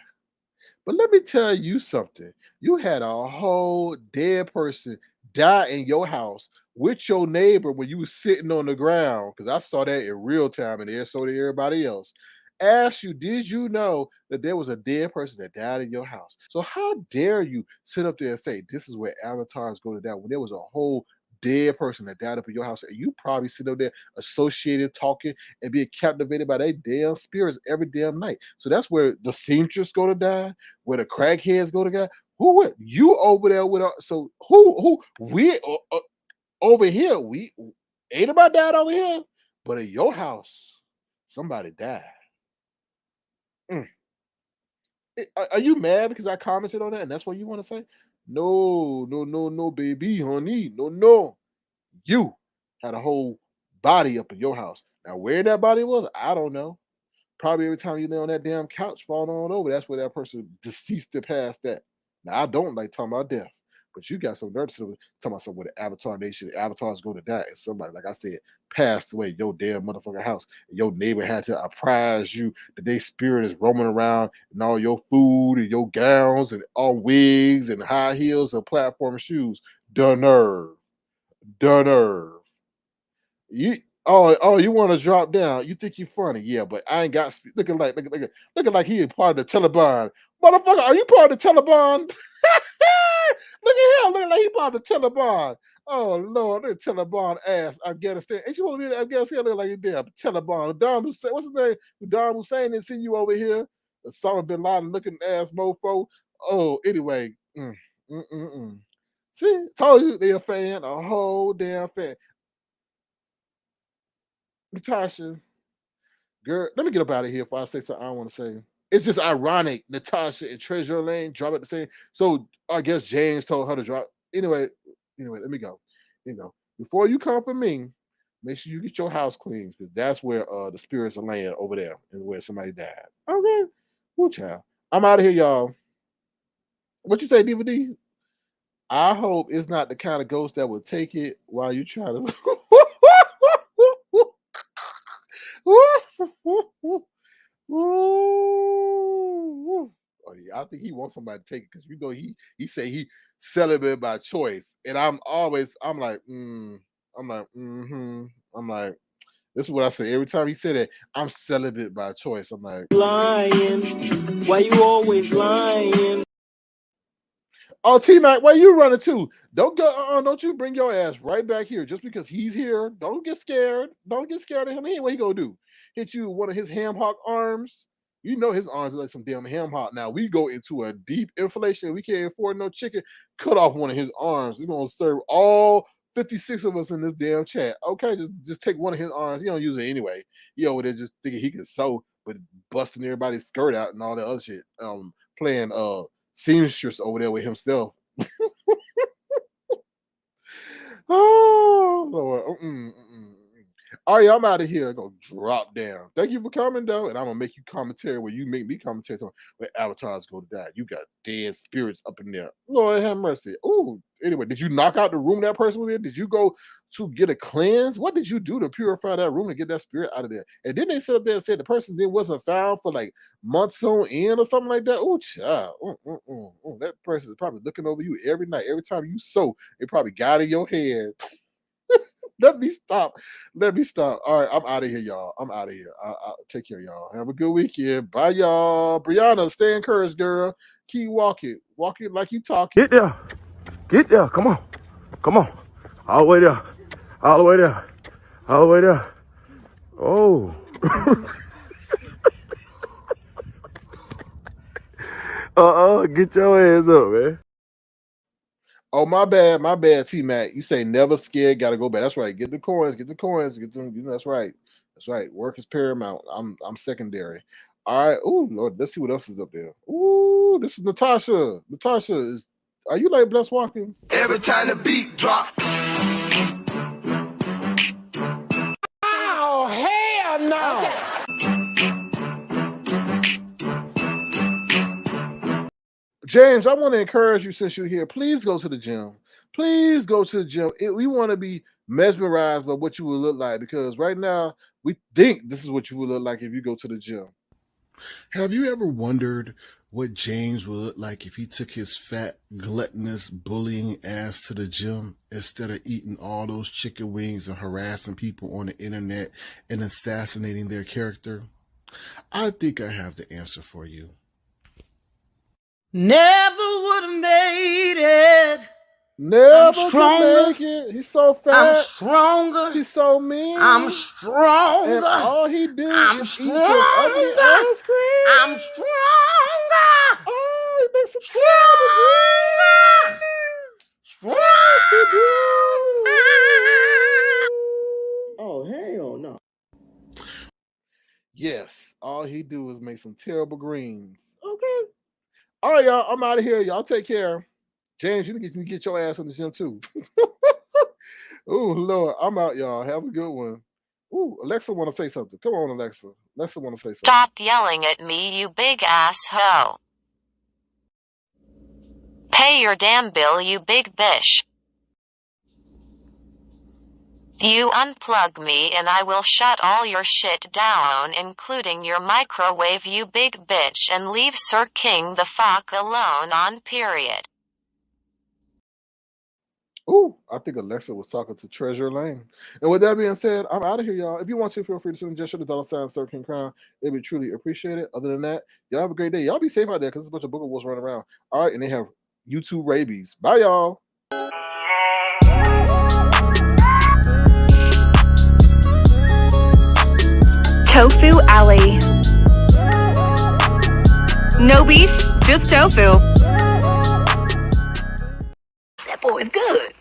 But let me tell you something. You had a whole dead person die in your house with your neighbor when you was sitting on the ground. Because I saw that in real time and there so did everybody else. asked you, did you know that there was a dead person that died in your house? So how dare you sit up there and say this is where avatars go to die when there was a whole dead person that died up in your house, and you probably sit up there associated, talking, and being captivated by their damn spirits every damn night. So that's where the seamstress go to die, where the crackheads go to die. Who went? You over there with us? So who we over here? We ain't about that over here, but in your house, somebody died. Are you mad because I commented on that, and that's what you want to say? No, no, no, no, baby, honey, no, no. You had a whole body up in your house. Now, where that body was, I don't know. Probably every time you lay on that damn couch, falling on over, that's where that person deceased to pass that. Now, I don't like talking about death, but you got some nerve to talking about something with the Avatar Nation. Avatars go to die, and somebody, like I said, passed away in your damn motherfucking house, and your neighbor had to apprise you that their spirit is roaming around and all your food and your gowns and all wigs and high heels and platform shoes. The nerve. The nerve. You want to drop down? You think you funny? Yeah, but I ain't got looking like he is part of the Taliban. Motherfucker, are you part of the Taliban? Look at him, looking like he part of the Taliban. Oh Lord, the Taliban ass Afghanistan. Ain't you want to be in Afghanistan? Looking like you damn Taliban. Saddam Hussein, what's his name? Saddam Hussein didn't see you over here. Osama bin Laden looking ass mofo. Oh, anyway. See, told you they a fan, a whole damn fan. Natasha, girl, let me get up out of here before I say something I don't want to say. It's just ironic. Natasha and Treasure Lane drop at the same. So I guess James told her to drop. Anyway, let me go. Before you come for me, make sure you get your house clean because that's where the spirits are laying over there and where somebody died. Okay, woo child. I'm out of here, y'all. What you say, DVD? I hope it's not the kind of ghost that will take it while you try to. Oh yeah, I think he wants somebody to take it because he say he celibate by choice, and I'm like, this is what I say every time he said it. I'm celibate by choice. I'm like,
Lying. Why you always lying?
oh, T-Mac, where you running to? Don't go. Don't you bring your ass right back here just because he's here. Don't get scared. Don't get scared of him. What he gonna do? Hit you with one of his ham hock arms? You know his arms are like some damn ham hock. Now we go into a deep inflation. We can't afford no chicken. Cut off one of his arms. He's gonna serve all 56 of us in this damn chat. Okay, just take one of his arms. He don't use it anyway. He over there just thinking he can sew, but busting everybody's skirt out and all that other shit. Playing seamstress over there with himself. Oh Lord. All right, I'm out of here. Go drop down. Thank you for coming though, and I'm gonna make you commentary where you make me commentary where avatars go to die. You got dead spirits up in there. Lord have mercy. Ooh. Anyway, did you knock out the room that person was in? Did you go to get a cleanse? What did you do to purify that room and get that spirit out of there? And then they sit up there and said the person then wasn't found for like months on end or something like that. Oh, child. That person is probably looking over you every night. Every time you sew, it probably got in your head. Let me stop. All right, I'm out of here, y'all. I'm out of here. I'll take care, y'all. Have a good weekend. Bye, y'all. Brianna, stay encouraged, girl. Keep walking. Walk it like you talking.
Get there. Get there. Come on. Come on. All the way there. All the way there. All the way there. Oh. Get your ass up, man.
Oh, my bad, T-Mac. You say never scared, gotta go back. That's right. Get the coins, get them. That's right. Work is paramount. I'm secondary. All right. Oh Lord, let's see what else is up there. Ooh, this is Natasha. Natasha, are you like Bless Watkins?
Every time the beat drop.
Oh, hell no. Okay.
James, I want to encourage you since you're here. Please go to the gym. We want to be mesmerized by what you will look like because right now we think this is what you will look like if you go to the gym.
Have you ever wondered what James would look like if he took his fat, gluttonous, bullying ass to the gym instead of eating all those chicken wings and harassing people on the internet and assassinating their character? I think I have the answer for you.
Never would have made it.
Never
I'm stronger.
could make it. He's so fat.
I'm stronger.
He's so mean.
I'm stronger.
And all he do
I'm
is eat some ugly
stronger.
ice cream.
I'm stronger.
Oh, he makes some terrible greens. Yes, he do.
Oh, hell no.
Yes, all he do is make some terrible greens. Okay. All right, y'all. I'm out of here. Y'all take care. James, you can get your ass in the gym too. Oh Lord, I'm out, y'all. Have a good one. Ooh, Alexa want to say something. Come on, Alexa. Alexa want to say something.
Stop yelling at me, you big ass hoe. Pay your damn bill, you big bitch. You unplug me and I will shut all your shit down, including your microwave, you big bitch, and leave Sir King the fuck alone on period.
Ooh, I think Alexa was talking to Treasure Lane. And with that being said, I'm out of here, y'all. If you want to, feel free to send a gesture to $ Sir King Crown. It'd be truly appreciated. Other than that, y'all have a great day. Y'all be safe out there because there's a bunch of booger wolves running around. All right, and they have YouTube rabies. Bye, y'all.
Tofu Alley. No beef, just tofu.
That boy is good.